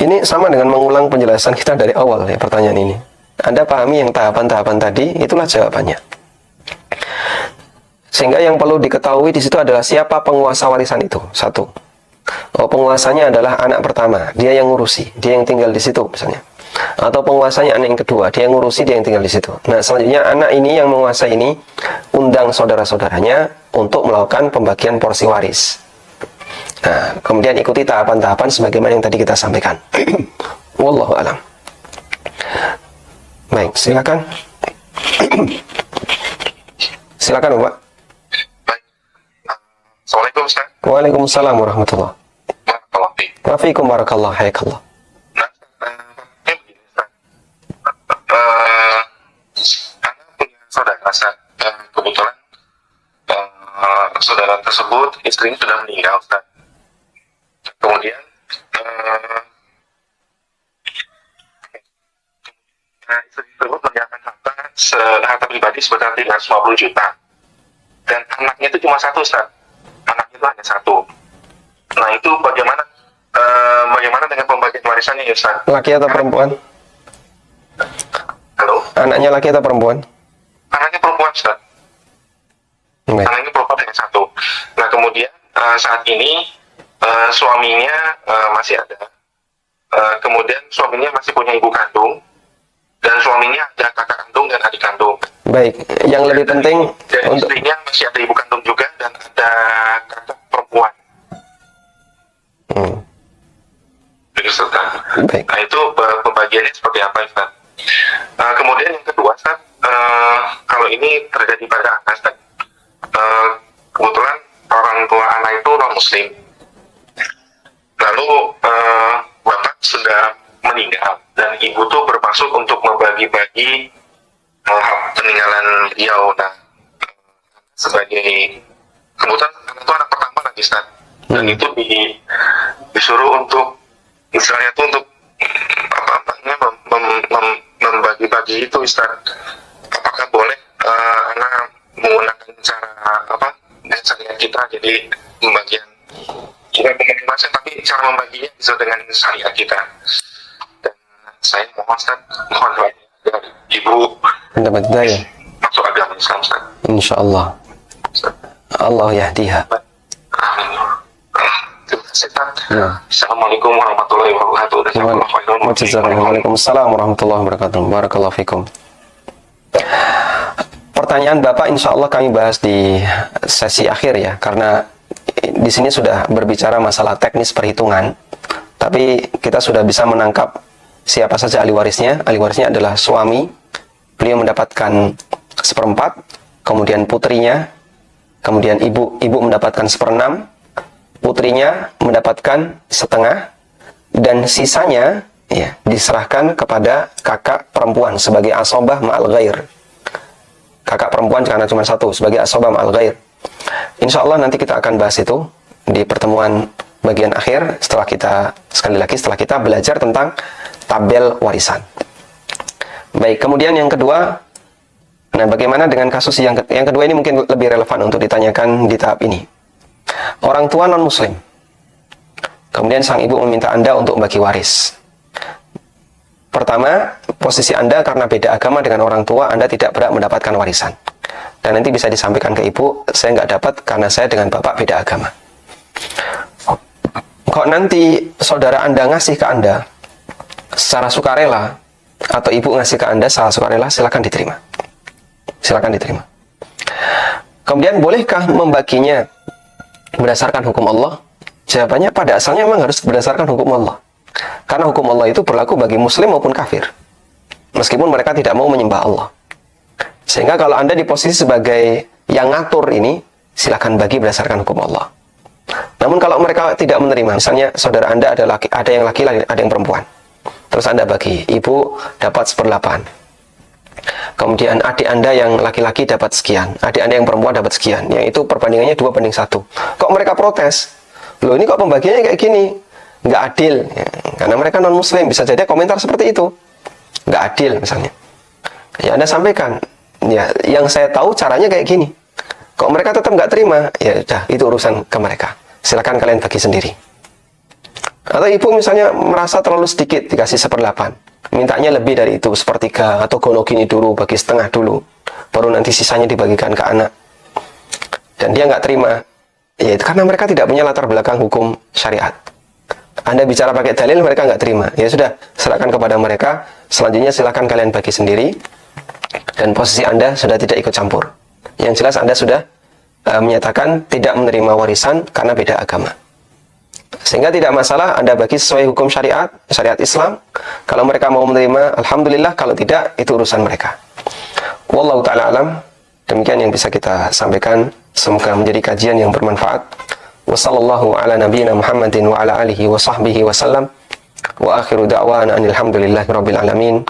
Ini sama dengan mengulang penjelasan kita dari awal, ya, pertanyaan ini. Anda pahami yang tahapan-tahapan tadi, itulah jawabannya. Sehingga yang perlu diketahui di situ adalah siapa penguasa warisan itu. 1. Penguasanya adalah anak pertama, dia yang ngurusi, dia yang tinggal di situ misalnya. Atau penguasanya anak yang kedua, dia yang ngurusi, dia yang tinggal di situ. Nah, selanjutnya anak ini yang menguasai ini undang saudara-saudaranya untuk melakukan pembagian porsi waris. Nah, kemudian ikuti tahapan-tahapan sebagaimana yang tadi kita sampaikan. Wallahu a'lam. Baik, silakan. Silakan, Bapak. Assalamualaikum, Ustaz. Waalaikumsalam warahmatullahi wabarakatuh. Wafikum barakallah, hayakallah. Begini, Ustaz. Anda punya saudara, Ustaz. Kebetulan saudara tersebut istrinya sudah meninggal, Ustaz. Kemudian istri tersebut meninggalkan harta pribadi sebesar 350 juta. Dan anaknya itu cuma 1, Ustaz. Anaknya itu hanya 1. Nah, itu bagaimana dengan pembagian warisannya, ya, Ustaz? Laki atau perempuan? Halo? Anaknya laki atau perempuan? Anaknya perempuan, Ustaz. Baik. Anaknya perempuan hanya 1. Nah, kemudian saat ini suaminya masih ada. Kemudian suaminya masih punya ibu kandung. Dan suaminya ada kakak kandung dan adik kandung. Baik, yang lebih penting Dan untuk istrinya masih ada ibu kandung juga dan ada kakak perempuan. Jadi, Ustaz. Baik. Nah, itu pembagiannya seperti apa, Ustaz? Kemudian yang kedua, Ustaz, kalau ini terjadi pada anak, Ustaz, kebetulan orang tua anak itu non muslim, lalu bapak sudah meninggal dan ibu tuh bermaksud untuk membagi-bagi hak peninggalan beliau. Nah, sebagai kebetulan anak itu anak pertama lagi, Ustaz, dan itu disuruh untuk istilahnya itu untuk membagi-bagi itu, Ustaz. Apakah boleh anak menggunakan cara syariat kita, jadi pembagian kita penerima, tapi cara membaginya bisa dengan syariat kita. Dan saya mohon, Ustaz, mohon doa dari ibu Mendapat hidayah. masuk agama Islam, Ustaz. Insyaallah. Allah yahdiha. Amin. Terima kasih, Ustaz. Ya. Assalamualaikum warahmatullahi wabarakatuh. Jazakallahu khairan. Waalaikumsalam warahmatullahi wabarakatuh. Barakallahu fikum. Pertanyaan Bapak insya Allah kami bahas di sesi akhir ya, karena di sini sudah berbicara masalah teknis perhitungan, tapi kita sudah bisa menangkap siapa saja ahli warisnya. Ahli warisnya adalah suami, beliau mendapatkan 1/4, kemudian putrinya, kemudian ibu mendapatkan 1/6, putrinya mendapatkan 1/2, dan sisanya ya diserahkan kepada kakak perempuan sebagai asobah ma'al ghair. Kakak perempuan karena cuma satu sebagai asobah ma'al ghair. Insya Allah nanti kita akan bahas itu di pertemuan bagian akhir setelah kita belajar tentang tabel warisan. Baik, kemudian yang kedua, nah bagaimana dengan kasus yang kedua ini mungkin lebih relevan untuk ditanyakan di tahap ini. Orang tua non muslim, kemudian sang ibu meminta Anda untuk bagi waris. Pertama, posisi Anda karena beda agama dengan orang tua, Anda tidak berhak mendapatkan warisan. Dan nanti bisa disampaikan ke ibu, saya nggak dapat karena saya dengan bapak beda agama. Kok nanti saudara Anda ngasih ke Anda secara sukarela, atau ibu ngasih ke Anda secara sukarela, silakan diterima. Silakan diterima. Kemudian, bolehkah membaginya berdasarkan hukum Allah? Jawabannya pada asalnya memang harus berdasarkan hukum Allah. Karena hukum Allah itu berlaku bagi muslim maupun kafir, meskipun mereka tidak mau menyembah Allah. Sehingga kalau Anda di posisi sebagai yang ngatur ini, silakan bagi berdasarkan hukum Allah. Namun kalau mereka tidak menerima, misalnya saudara Anda ada yang laki-laki, ada yang perempuan, terus Anda bagi, ibu dapat 1/8. Kemudian adik Anda yang laki-laki dapat sekian, adik Anda yang perempuan dapat sekian, yang itu perbandingannya 2/1. Kok mereka protes? Loh, ini kok pembagiannya kayak gini? Nggak adil. Ya, karena mereka non-muslim, bisa jadi komentar seperti itu. Nggak adil misalnya. Ya Anda sampaikan, ya yang saya tahu caranya kayak gini. Kok mereka tetap nggak terima? Ya udah, itu urusan ke mereka. Silakan kalian bagi sendiri. Atau ibu misalnya merasa terlalu sedikit, dikasih 1/8. Mintanya lebih dari itu, 1/3, atau gono gini dulu, bagi setengah dulu. Baru nanti sisanya dibagikan ke anak. Dan dia nggak terima. Ya itu karena mereka tidak punya latar belakang hukum syariat. Anda bicara pakai dalil, mereka nggak terima. Ya sudah, serahkan kepada mereka. Selanjutnya silakan kalian bagi sendiri. Dan posisi Anda sudah tidak ikut campur. Yang jelas Anda sudah menyatakan tidak menerima warisan karena beda agama. Sehingga tidak masalah Anda bagi sesuai hukum syariat Islam. Kalau mereka mau menerima, alhamdulillah. Kalau tidak, itu urusan mereka. Wallahu ta'ala alam. Demikian yang bisa kita sampaikan. Semoga menjadi kajian yang bermanfaat. Wassallallahu ala nabiyyina Muhammadin wa ala alihi wa sahbihi wa sallam. Wa akhiru da'wana anilhamdulillahi rabbil alamin.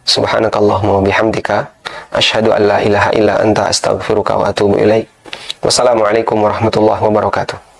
Subhanakallahumma wa bihamdika asyhadu an la ilaha illa anta astaghfiruka wa atubu ilaik. Wassalamualaikum warahmatullahi wabarakatuh.